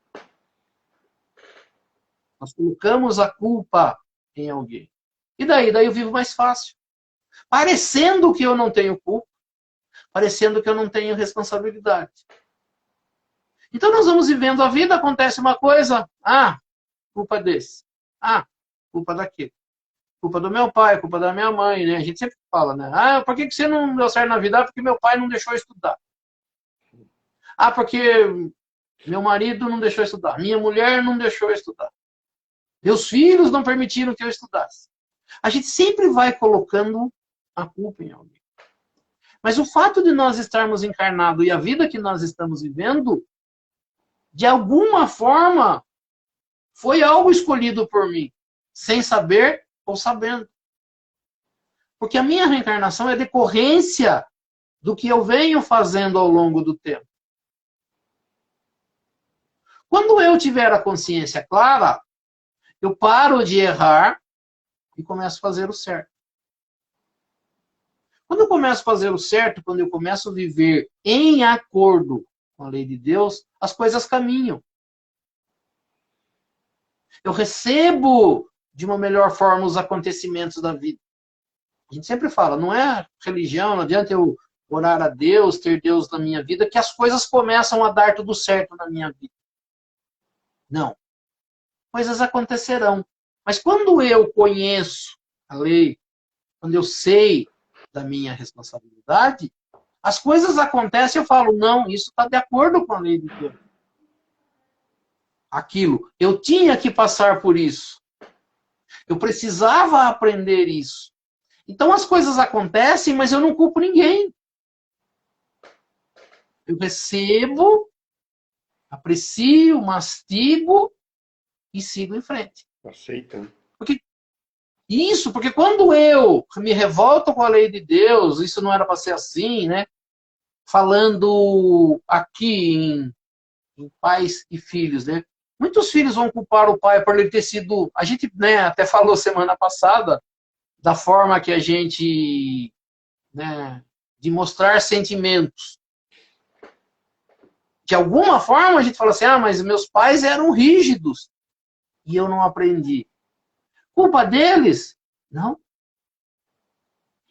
B: Nós colocamos a culpa em alguém. E daí? Daí eu vivo mais fácil. Parecendo que eu não tenho culpa, parecendo que eu não tenho responsabilidade. Então nós vamos vivendo a vida, acontece uma coisa, culpa desse. Culpa daquele. Culpa do meu pai, culpa da minha mãe, né? A gente sempre fala, né? Por que você não deu certo na vida? Porque meu pai não deixou eu estudar. Porque meu marido não deixou eu estudar. Minha mulher não deixou eu estudar. Meus filhos não permitiram que eu estudasse. A gente sempre vai colocando a culpa em alguém. Mas o fato de nós estarmos encarnados e a vida que nós estamos vivendo, de alguma forma, foi algo escolhido por mim, sem saber ou sabendo. Porque a minha reencarnação é decorrência do que eu venho fazendo ao longo do tempo. Quando eu tiver a consciência clara, eu paro de errar e começo a fazer o certo. Quando eu começo a fazer o certo, quando eu começo a viver em acordo com a lei de Deus, as coisas caminham. Eu recebo de uma melhor forma os acontecimentos da vida. A gente sempre fala, não é religião, não adianta eu orar a Deus, ter Deus na minha vida, que as coisas começam a dar tudo certo na minha vida. Não. Coisas acontecerão. Mas quando eu conheço a lei, quando eu sei da minha responsabilidade, as coisas acontecem e eu falo, não, isso está de acordo com a lei de Deus. Aquilo, eu tinha que passar por isso. Eu precisava aprender isso. Então as coisas acontecem, mas eu não culpo ninguém. Eu recebo, aprecio, mastigo e sigo em frente.
A: Aceita.
B: Porque quando eu me revolto com a lei de Deus, isso não era para ser assim, né? Falando aqui em pais e filhos, né? Muitos filhos vão culpar o pai por ele ter sido... A gente, né, até falou semana passada da forma que a gente... Né, de mostrar sentimentos. De alguma forma a gente fala assim, mas meus pais eram rígidos e eu não aprendi. Culpa deles? Não.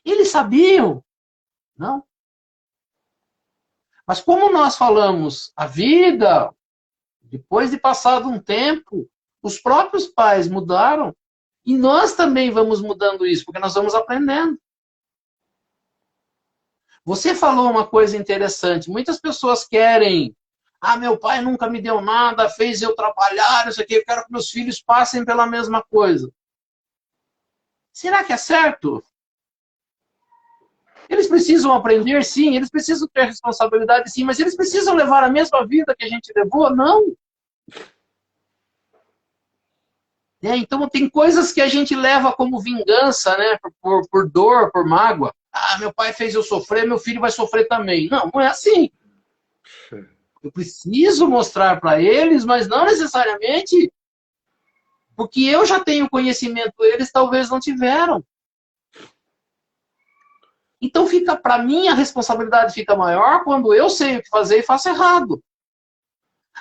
B: Eles sabiam? Não. Mas como nós falamos, a vida, depois de passado um tempo, os próprios pais mudaram e nós também vamos mudando isso, porque nós vamos aprendendo. Você falou uma coisa interessante. Muitas pessoas querem, meu pai nunca me deu nada, fez eu trabalhar, isso aqui, eu quero que meus filhos passem pela mesma coisa. Será que é certo? Eles precisam aprender, sim. Eles precisam ter responsabilidade, sim. Mas eles precisam levar a mesma vida que a gente levou? Não. Então, tem coisas que a gente leva como vingança, né? Por dor, por mágoa. Meu pai fez eu sofrer, meu filho vai sofrer também. Não, não é assim. Eu preciso mostrar para eles, mas não necessariamente... Porque eu já tenho conhecimento, eles talvez não tiveram. Então, para mim, a responsabilidade fica maior quando eu sei o que fazer e faço errado.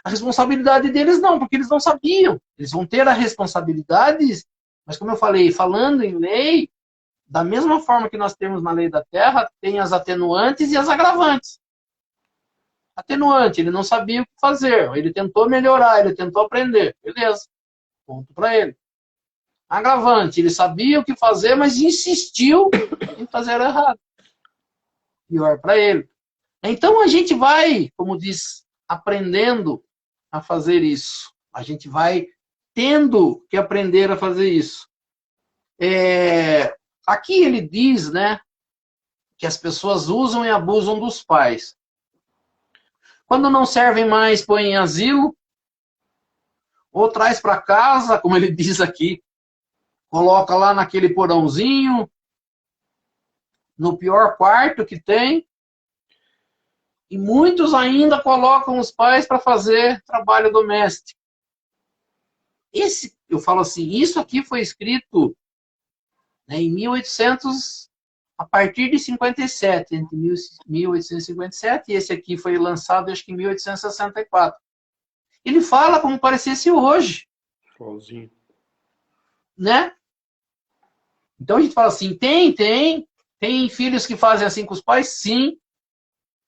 B: A responsabilidade deles não, porque eles não sabiam. Eles vão ter a responsabilidade, mas como eu falei, falando em lei, da mesma forma que nós temos na lei da terra, tem as atenuantes e as agravantes. Atenuante, ele não sabia o que fazer, ele tentou melhorar, ele tentou aprender. Beleza, ponto para ele. Agravante, ele sabia o que fazer, mas insistiu em fazer errado. Pior para ele. Então a gente vai, como diz, aprendendo a fazer isso. A gente vai tendo que aprender a fazer isso. Aqui ele diz, né, que as pessoas usam e abusam dos pais. Quando não servem mais, põe em asilo, ou traz para casa, como ele diz aqui, coloca lá naquele porãozinho, no pior quarto que tem, e muitos ainda colocam os pais para fazer trabalho doméstico. Eu falo assim, isso aqui foi escrito, né, em 1800, a partir de 57, entre 1857, e esse aqui foi lançado, acho que em 1864. Ele fala como parecesse hoje.
A: Igualzinho.
B: Né? Então a gente fala assim, tem filhos que fazem assim com os pais, sim,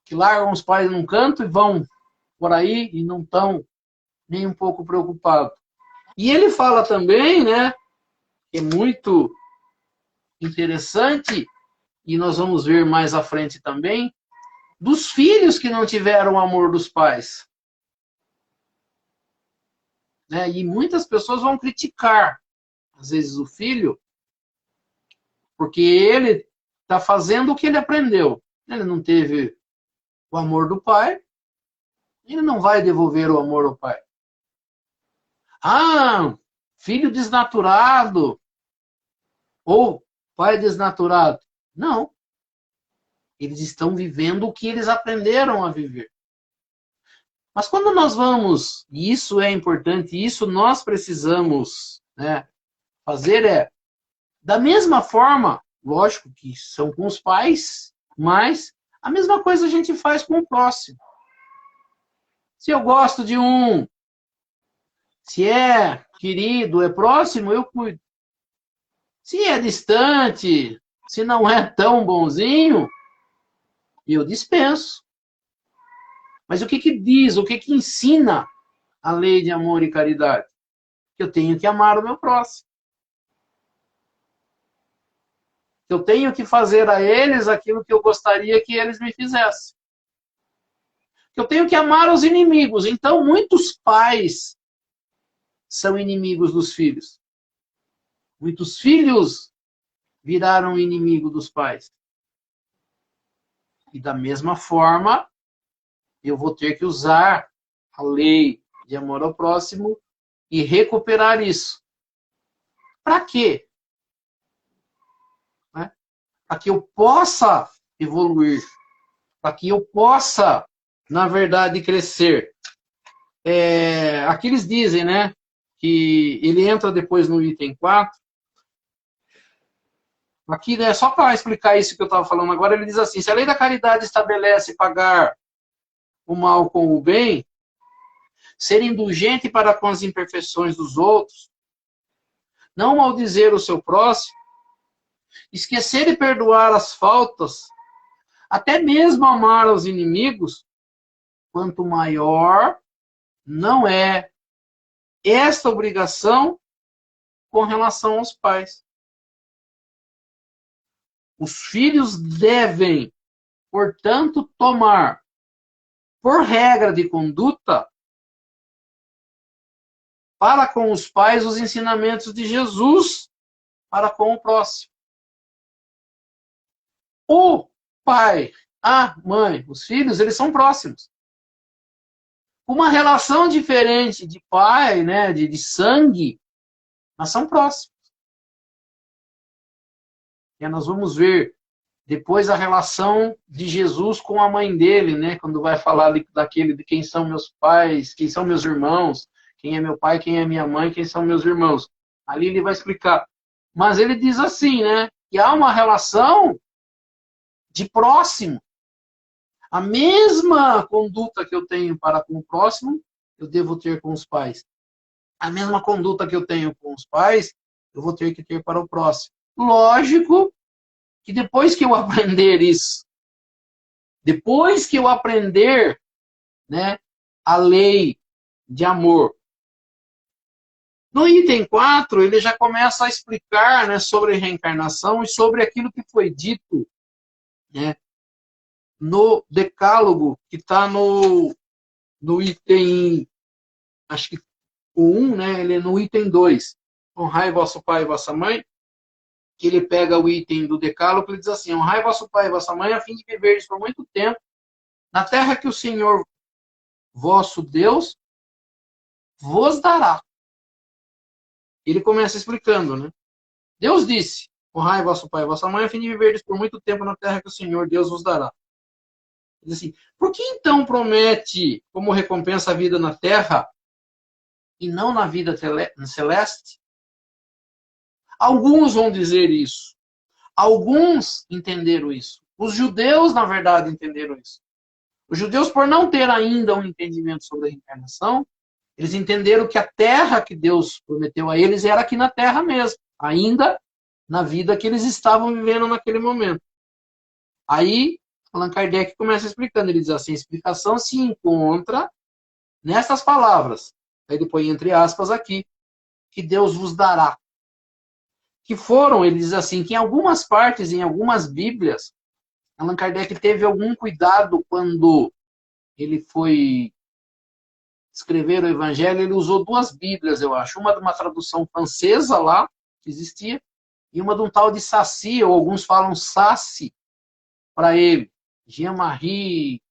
B: que largam os pais num canto e vão por aí e não estão nem um pouco preocupados. E ele fala também, né, que é muito interessante, e nós vamos ver mais à frente também, dos filhos que não tiveram o amor dos pais. Né? E muitas pessoas vão criticar, às vezes, o filho, porque ele está fazendo o que ele aprendeu. Ele não teve o amor do pai, ele não vai devolver o amor ao pai. Ah, filho desnaturado, ou pai desnaturado. Não. Eles estão vivendo o que eles aprenderam a viver. Mas quando nós vamos, e isso é importante, isso nós precisamos, né, fazer da mesma forma, lógico que são com os pais, mas a mesma coisa a gente faz com o próximo. Se eu gosto de um, se é querido, é próximo, eu cuido. Se é distante, se não é tão bonzinho, eu dispenso. Mas o que diz, o que ensina a lei de amor e caridade? Que eu tenho que amar o meu próximo. Eu tenho que fazer a eles aquilo que eu gostaria que eles me fizessem. Eu tenho que amar os inimigos. Então, muitos pais são inimigos dos filhos. Muitos filhos viraram inimigo dos pais. E da mesma forma, eu vou ter que usar a lei de amor ao próximo e recuperar isso. Para quê? Para que eu possa evoluir. Para que eu possa, na verdade, crescer. Aqui eles dizem, né, que ele entra depois no item 4. Aqui, né, só para explicar isso que eu estava falando agora, ele diz assim, se a lei da caridade estabelece pagar o mal com o bem, ser indulgente para com as imperfeições dos outros, não maldizer o seu próximo, esquecer e perdoar as faltas, até mesmo amar os inimigos, quanto maior não é esta obrigação com relação aos pais. Os filhos devem, portanto, tomar por regra de conduta para com os pais os ensinamentos de Jesus para com o próximo. O pai, a mãe, os filhos, eles são próximos. Uma relação diferente de pai, né, de sangue, mas são próximos. E nós vamos ver depois a relação de Jesus com a mãe dele, né, quando vai falar daquele de quem são meus pais, quem são meus irmãos, quem é meu pai, quem é minha mãe, quem são meus irmãos. Ali ele vai explicar. Mas ele diz assim, né, que há uma relação de próximo. A mesma conduta que eu tenho para com o próximo, eu devo ter com os pais. A mesma conduta que eu tenho com os pais, eu vou ter que ter para o próximo. Lógico que depois que eu aprender isso, depois que eu aprender, né, a lei de amor, no item 4, ele já começa a explicar, né, sobre reencarnação e sobre aquilo que foi dito, né, no decálogo, que está no item, acho que o 1, né, ele é no item 2. Honrai vosso pai e vossa mãe, que ele pega o item do decálogo, ele diz assim, honrai vosso pai e vossa mãe, a fim de viverdes por muito tempo na terra que o Senhor, vosso Deus, vos dará. Ele começa explicando, né? Deus disse, honrai vosso pai e vossa mãe, a fim de viverdes por muito tempo na terra que o Senhor, Deus, vos dará. Ele diz assim, por que então promete como recompensa a vida na terra e não na vida celeste? Alguns vão dizer isso. Alguns entenderam isso. Os judeus, na verdade, entenderam isso. Os judeus, por não ter ainda um entendimento sobre a reencarnação, eles entenderam que a terra que Deus prometeu a eles era aqui na terra mesmo, ainda na vida que eles estavam vivendo naquele momento. Aí, Allan Kardec começa explicando, ele diz assim, a explicação se encontra nessas palavras. Aí ele põe entre aspas aqui, que Deus vos dará. Que foram, ele diz assim, que em algumas partes, em algumas Bíblias, Allan Kardec teve algum cuidado quando ele foi escrever o Evangelho, ele usou duas Bíblias, eu acho. Uma de uma tradução francesa lá, que existia, e uma de um tal de Saci, ou alguns falam Sassi, para ele. Jean-Marie,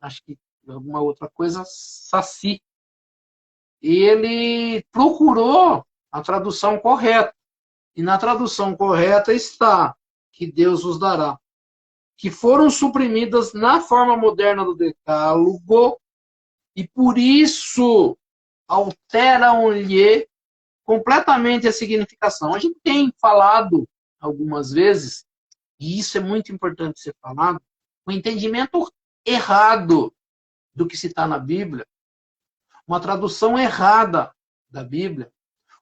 B: acho que alguma outra coisa, Saci. E ele procurou a tradução correta. E na tradução correta está que Deus os dará. Que foram suprimidas na forma moderna do decálogo e por isso alteram-lhe completamente a significação. A gente tem falado algumas vezes, e isso é muito importante ser falado, o entendimento errado do que se está na Bíblia, uma tradução errada da Bíblia,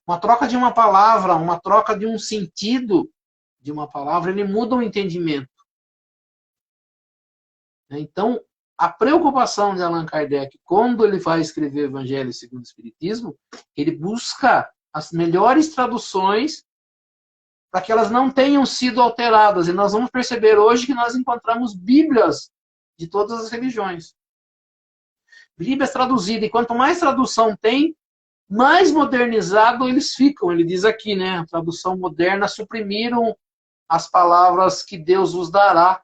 B: uma troca de uma palavra, uma troca de um sentido de uma palavra, ele muda o entendimento. Então, a preocupação de Allan Kardec, quando ele vai escrever o Evangelho segundo o Espiritismo, ele busca as melhores traduções para que elas não tenham sido alteradas. E nós vamos perceber hoje que nós encontramos Bíblias de todas as religiões. Bíblias traduzidas. E quanto mais tradução tem, mais modernizado eles ficam. Ele diz aqui, né? A tradução moderna suprimiram as palavras que Deus vos dará.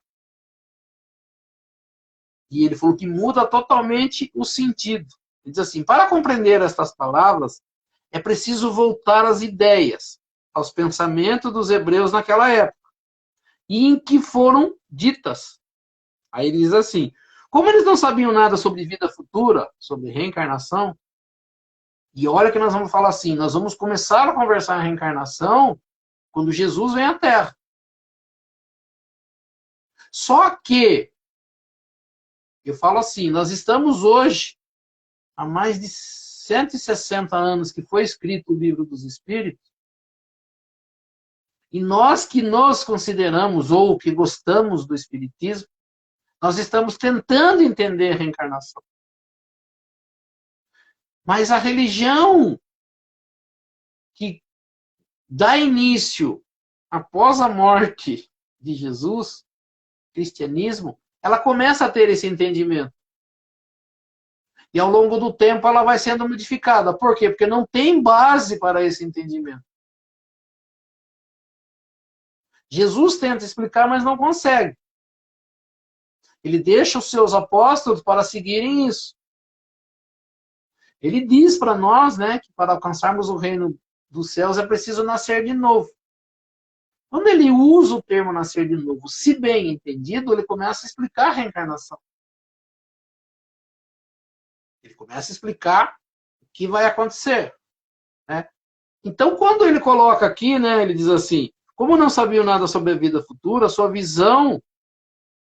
B: E ele falou que muda totalmente o sentido. Ele diz assim, para compreender estas palavras, é preciso voltar às ideias, aos pensamentos dos hebreus naquela época, e em que foram ditas. Aí ele diz assim, como eles não sabiam nada sobre vida futura, sobre reencarnação, e olha que nós vamos falar assim, nós vamos começar a conversar em reencarnação quando Jesus vem à Terra. Só que, eu falo assim, nós estamos hoje, há mais de 160 anos que foi escrito o Livro dos Espíritos, e nós que nos consideramos ou que gostamos do Espiritismo, nós estamos tentando entender a reencarnação. Mas a religião que dá início após a morte de Jesus, cristianismo, ela começa a ter esse entendimento. E ao longo do tempo ela vai sendo modificada. Por quê? Porque não tem base para esse entendimento. Jesus tenta explicar, mas não consegue. Ele deixa os seus apóstolos para seguirem isso. Ele diz para nós, né, que para alcançarmos o reino dos céus é preciso nascer de novo. Quando ele usa o termo nascer de novo, se bem entendido, ele começa a explicar a reencarnação. Ele começa a explicar o que vai acontecer. Né? Então, quando ele coloca aqui, né, ele diz assim, como não sabiam nada sobre a vida futura, sua visão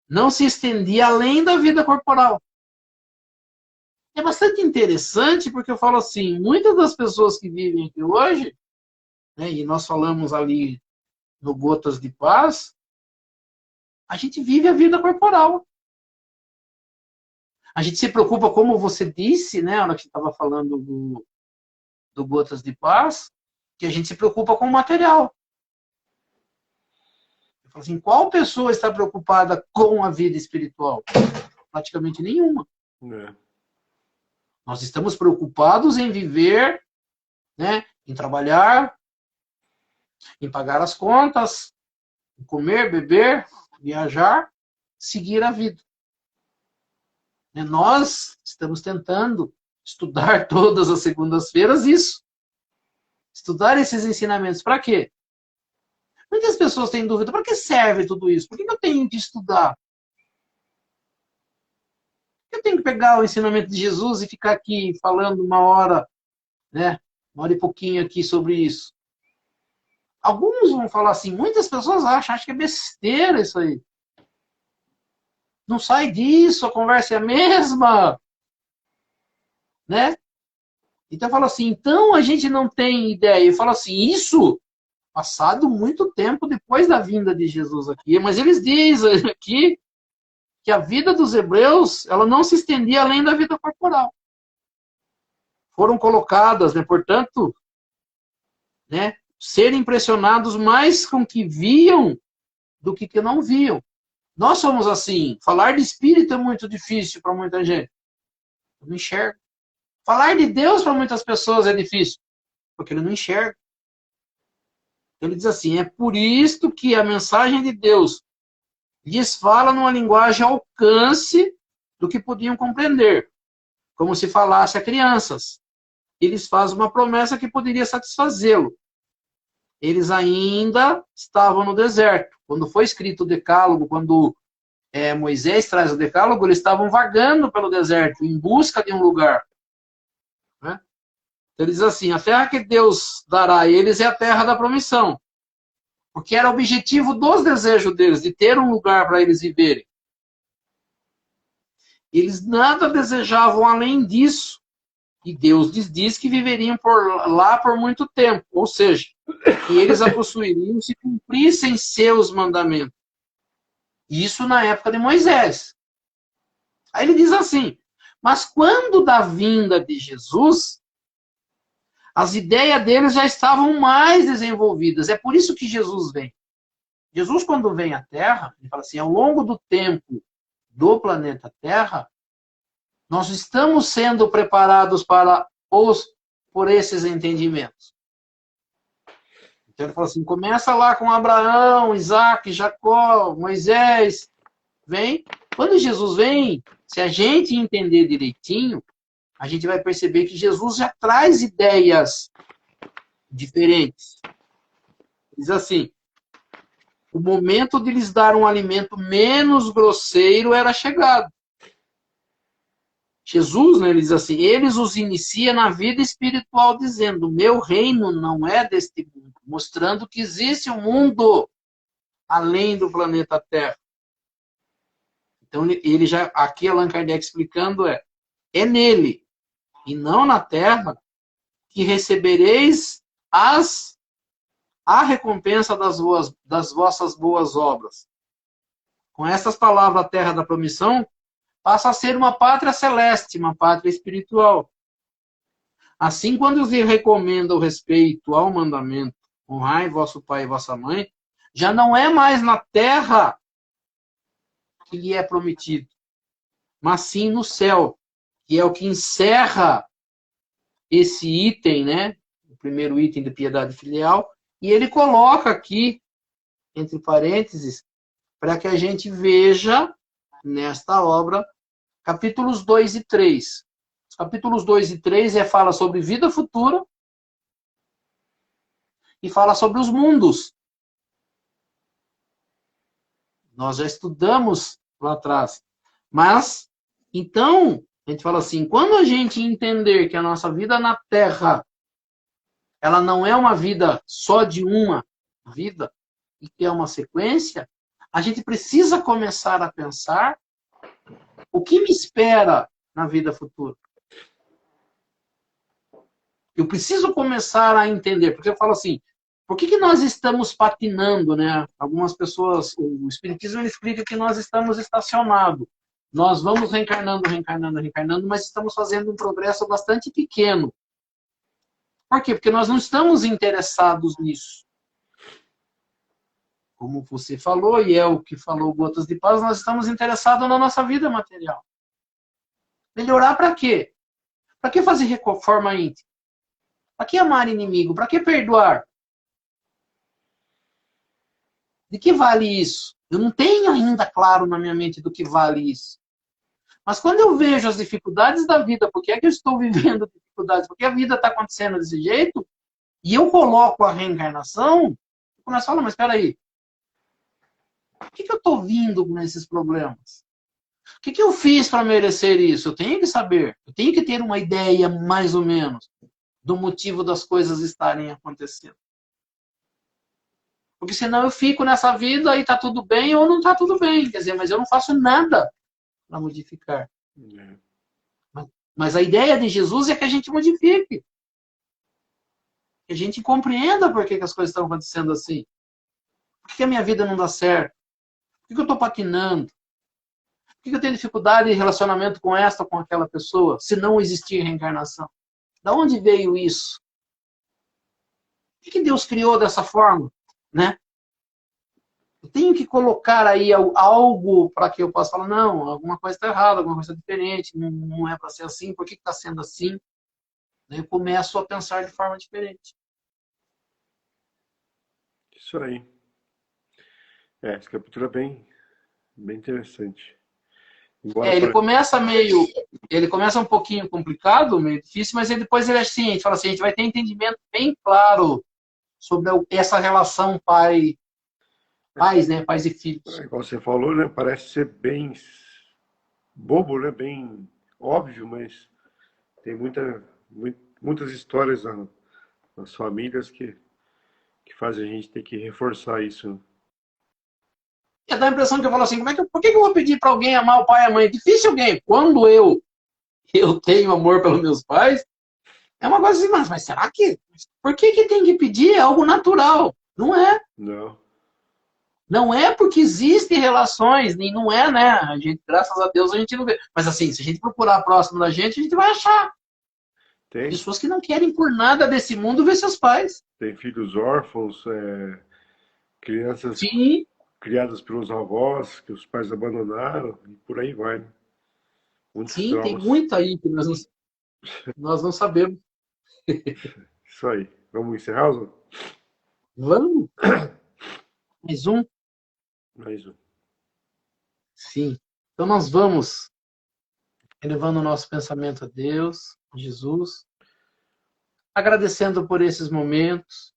B: não se estendia além da vida corporal. É bastante interessante porque eu falo assim, muitas das pessoas que vivem aqui hoje, né, e nós falamos ali no Gotas de Paz, a gente vive a vida corporal. A gente se preocupa, como você disse, né, na hora que você estava falando do Gotas de Paz, que a gente se preocupa com o material. Eu falo assim, qual pessoa está preocupada com a vida espiritual? Praticamente nenhuma.
A: É.
B: Nós estamos preocupados em viver, né, em trabalhar, em pagar as contas, em comer, beber, viajar, seguir a vida. Nós estamos tentando estudar todas as segundas-feiras isso. Estudar esses ensinamentos. Para quê? Muitas pessoas têm dúvida. Para que serve tudo isso? Por que eu tenho que estudar? Eu tenho que pegar o ensinamento de Jesus e ficar aqui falando uma hora, né? Uma hora e pouquinho aqui sobre isso. Alguns vão falar assim, muitas pessoas acham que é besteira isso aí. Não sai disso, a conversa é a mesma. Né? Então eu falo assim, então a gente não tem ideia. Eu falo assim, isso passado muito tempo depois da vinda de Jesus aqui. Mas eles dizem aqui que a vida dos hebreus, ela não se estendia além da vida corporal. Foram colocadas, né, portanto, né, ser impressionados mais com o que viam do que não viam. Nós somos assim. Falar de espírito é muito difícil para muita gente. Eu não enxergo. Falar de Deus para muitas pessoas é difícil, porque ele não enxerga. Ele diz assim, é por isto que a mensagem de Deus lhes fala numa linguagem ao alcance do que podiam compreender, como se falasse a crianças. Eles fazem uma promessa que poderia satisfazê-lo. Eles ainda estavam no deserto. Quando foi escrito o Decálogo, quando Moisés traz o Decálogo, eles estavam vagando pelo deserto, em busca de um lugar. Né? Então, ele diz assim, a terra que Deus dará a eles é a terra da promissão. Porque era o objetivo dos desejos deles, de ter um lugar para eles viverem. Eles nada desejavam além disso. E Deus lhes diz que viveriam por lá por muito tempo. Ou seja, que eles a possuiriam se cumprissem seus mandamentos. Isso na época de Moisés. Aí ele diz assim, mas quando da vinda de Jesus, as ideias deles já estavam mais desenvolvidas. É por isso que Jesus vem. Jesus, quando vem à Terra, ele fala assim, ao longo do tempo do planeta Terra, nós estamos sendo preparados por esses entendimentos. Então ele fala assim, começa lá com Abraão, Isaac, Jacó, Moisés, vem. Quando Jesus vem, se a gente entender direitinho, a gente vai perceber que Jesus já traz ideias diferentes. Diz assim, o momento de lhes dar um alimento menos grosseiro era chegado. Jesus, né, ele diz assim, eles os inicia na vida espiritual, dizendo, meu reino não é deste mundo, mostrando que existe um mundo além do planeta Terra. Então, ele já, aqui Allan Kardec explicando, é nele, e não na Terra, que recebereis a recompensa das vossas boas obras. Com essas palavras, a terra da promissão passa a ser uma pátria celeste, uma pátria espiritual. Assim, quando lhe recomenda o respeito ao mandamento, honrai vosso pai e vossa mãe, já não é mais na terra que lhe é prometido, mas sim no céu, que é o que encerra esse item, né? O primeiro item de piedade filial, e ele coloca aqui, entre parênteses, para que a gente veja nesta obra capítulos 2 e 3. Os capítulos 2 e 3 fala sobre vida futura e fala sobre os mundos. Nós já estudamos lá atrás. Mas, então, a gente fala assim, quando a gente entender que a nossa vida na Terra, ela não é uma vida só de uma vida, e que é uma sequência, a gente precisa começar a pensar o que me espera na vida futura. Eu preciso começar a entender, porque eu falo assim, por que nós estamos patinando, né? Algumas pessoas, o Espiritismo ele explica que nós estamos estacionados. Nós vamos reencarnando, reencarnando, reencarnando, mas estamos fazendo um progresso bastante pequeno. Por quê? Porque nós não estamos interessados nisso. Como você falou, e é o que falou Gotas de Paz, nós estamos interessados na nossa vida material. Melhorar para quê? Para que fazer reforma íntima? Para que amar inimigo? Para que perdoar? De que vale isso? Eu não tenho ainda claro na minha mente do que vale isso. Mas quando eu vejo as dificuldades da vida, por que é que eu estou vivendo dificuldades? Porque a vida está acontecendo desse jeito, e eu coloco a reencarnação, eu começo a falar, mas espera aí, por que eu estou vindo com esses problemas? O que eu fiz para merecer isso? Eu tenho que saber, eu tenho que ter uma ideia, mais ou menos, do motivo das coisas estarem acontecendo. Porque senão eu fico nessa vida e está tudo bem ou não está tudo bem. Quer dizer, mas eu não faço nada para modificar. Mas a ideia de Jesus é que a gente modifique. Que a gente compreenda por que as coisas estão acontecendo assim. Por que a minha vida não dá certo? Por que eu estou patinando? Por que eu tenho dificuldade em relacionamento com esta ou com aquela pessoa, se não existir reencarnação? Da onde veio isso? Por que Deus criou dessa forma? Né? Eu tenho que colocar aí algo para que eu possa falar, não, alguma coisa está errada, alguma coisa diferente, não é para ser assim, por que está sendo assim? Daí eu começo a pensar de forma diferente.
A: Isso aí. Esse capítulo é bem interessante. Embora
B: Ele começa um pouquinho complicado, meio difícil, mas depois ele é assim, a gente fala assim, a gente vai ter entendimento bem claro sobre essa relação pais, né, pais e filhos.
A: Igual você falou, né? Parece ser bem bobo, né? Bem óbvio, mas tem muitas histórias nas famílias que fazem a gente ter que reforçar isso. Né?
B: Dá a impressão que eu falo assim, por que eu vou pedir para alguém amar o pai e a mãe? É difícil alguém. Quando eu tenho amor pelos meus pais, é uma coisa assim, mas será que... Por que tem que pedir? É algo natural. Não é.
A: Não.
B: Não é porque existem relações, nem não é, né? A gente, graças a Deus, a gente não vê. Mas assim, se a gente procurar próximo da gente, a gente vai achar.
A: Tem.
B: Pessoas que não querem por nada desse mundo ver seus pais.
A: Tem filhos órfãos, crianças
B: Sim.
A: criadas pelos avós, que os pais abandonaram, e por aí vai. Né? Muitos
B: Sim, tem
A: traumas.
B: muito aí que nós não sabemos.
A: Isso aí. Vamos encerrar, Zô?
B: Vamos? Mais um?
A: Mais um.
B: Sim. Então nós vamos elevando o nosso pensamento a Deus, a Jesus, agradecendo por esses momentos,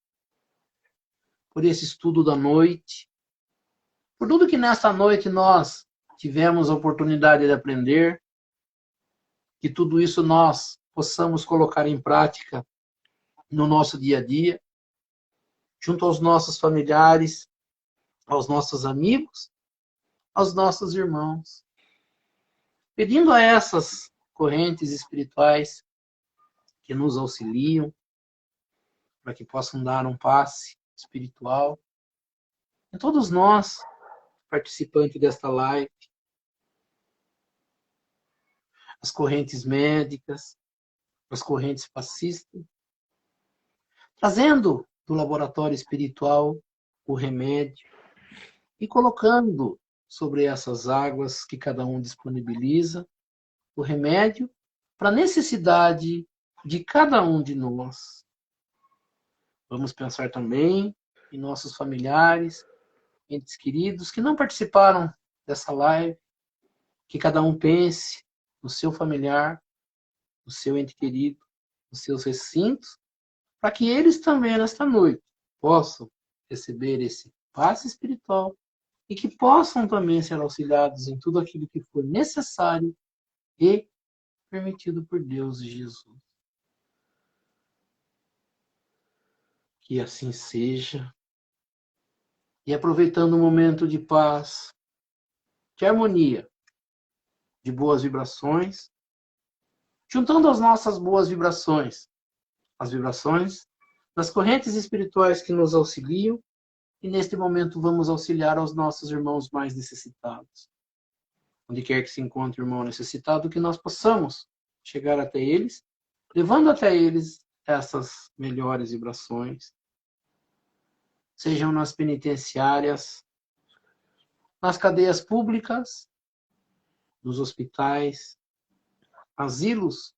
B: por esse estudo da noite, por tudo que nesta noite nós tivemos a oportunidade de aprender, que tudo isso nós possamos colocar em prática no nosso dia a dia, junto aos nossos familiares, aos nossos amigos, aos nossos irmãos. Pedindo a essas correntes espirituais que nos auxiliam, para que possam dar um passe espiritual. E todos nós, participantes desta live, as correntes médicas, as correntes passistas, trazendo do laboratório espiritual o remédio e colocando sobre essas águas que cada um disponibiliza o remédio para a necessidade de cada um de nós. Vamos pensar também em nossos familiares, entes queridos que não participaram dessa live, que cada um pense no seu familiar, no seu ente querido, nos seus recintos, para que eles também, nesta noite, possam receber esse passe espiritual e que possam também ser auxiliados em tudo aquilo que for necessário e permitido por Deus e Jesus. Que assim seja. E aproveitando um momento de paz, de harmonia, de boas vibrações, juntando as nossas boas vibrações as vibrações das correntes espirituais que nos auxiliam, e neste momento vamos auxiliar aos nossos irmãos mais necessitados. Onde quer que se encontre o irmão necessitado, que nós possamos chegar até eles, levando até eles essas melhores vibrações, sejam nas penitenciárias, nas cadeias públicas, nos hospitais, asilos,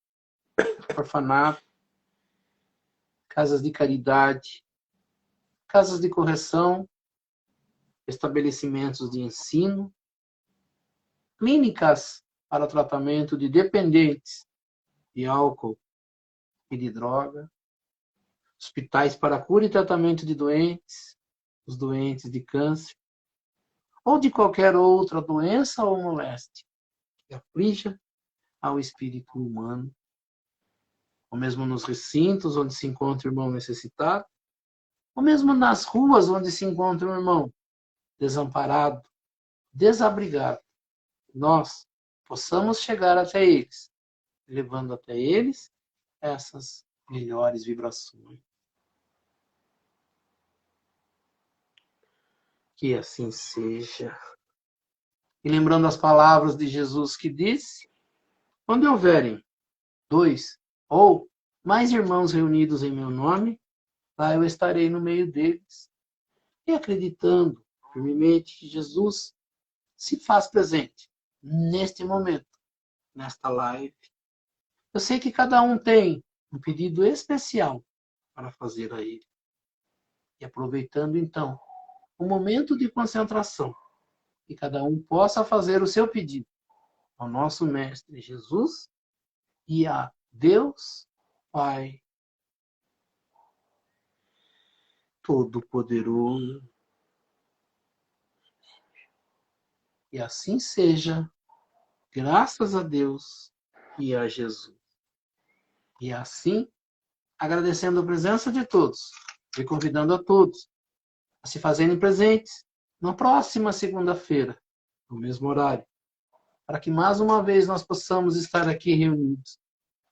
B: orfanatos, casas de caridade, casas de correção, estabelecimentos de ensino, clínicas para tratamento de dependentes de álcool e de droga, hospitais para cura e tratamento de doentes, os doentes de câncer, ou de qualquer outra doença ou moléstia que aflija ao espírito humano, ou mesmo nos recintos onde se encontra o irmão necessitado, ou mesmo nas ruas onde se encontra um irmão desamparado, desabrigado, nós possamos chegar até eles, levando até eles essas melhores vibrações. Que assim seja. E lembrando as palavras de Jesus que disse, onde houverem 2 ou mais irmãos reunidos em meu nome, lá eu estarei no meio deles. E acreditando firmemente que Jesus se faz presente neste momento, nesta live. Eu sei que cada um tem um pedido especial para fazer a ele. E aproveitando então o momento de concentração, que cada um possa fazer o seu pedido ao nosso Mestre Jesus e a Deus Pai Todo-Poderoso. E assim seja, graças a Deus e a Jesus. E assim, agradecendo a presença de todos e convidando a todos a se fazerem presentes na próxima segunda-feira, no mesmo horário, para que mais uma vez nós possamos estar aqui reunidos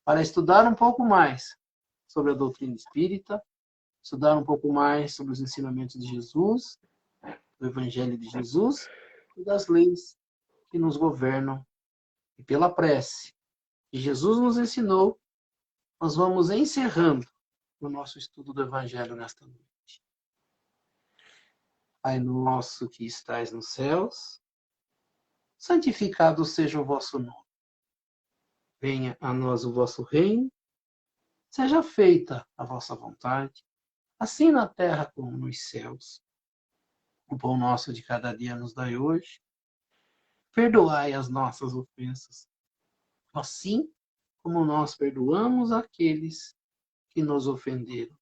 B: para estudar um pouco mais sobre a doutrina espírita, estudar um pouco mais sobre os ensinamentos de Jesus, do Evangelho de Jesus e das leis que nos governam. E pela prece que Jesus nos ensinou, nós vamos encerrando o nosso estudo do Evangelho nesta noite. Pai nosso que estais nos céus, santificado seja o vosso nome. Venha a nós o vosso reino, seja feita a vossa vontade, assim na terra como nos céus. O pão nosso de cada dia nos dai hoje. Perdoai as nossas ofensas, assim como nós perdoamos aqueles que nos ofenderam.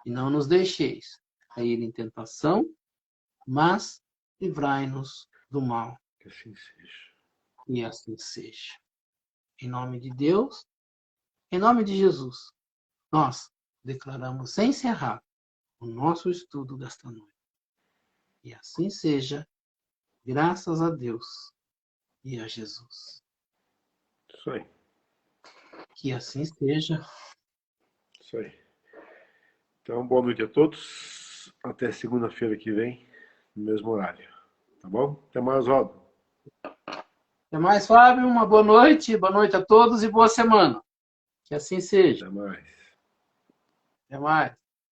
B: E não nos deixeis cair em tentação, mas livrai-nos do mal.
A: Que assim seja.
B: E assim seja. Em nome de Deus, em nome de Jesus, nós declaramos encerrado o nosso estudo desta noite. E assim seja, graças a Deus e a Jesus.
A: Isso aí.
B: Que assim seja.
A: Isso aí. Então, boa noite a todos. Até segunda-feira que vem, no mesmo horário. Tá bom? Até mais, Rodo.
B: Até mais, Fábio. Uma boa noite. Boa noite a todos e boa semana. Que assim seja.
A: Até mais.
B: Até mais.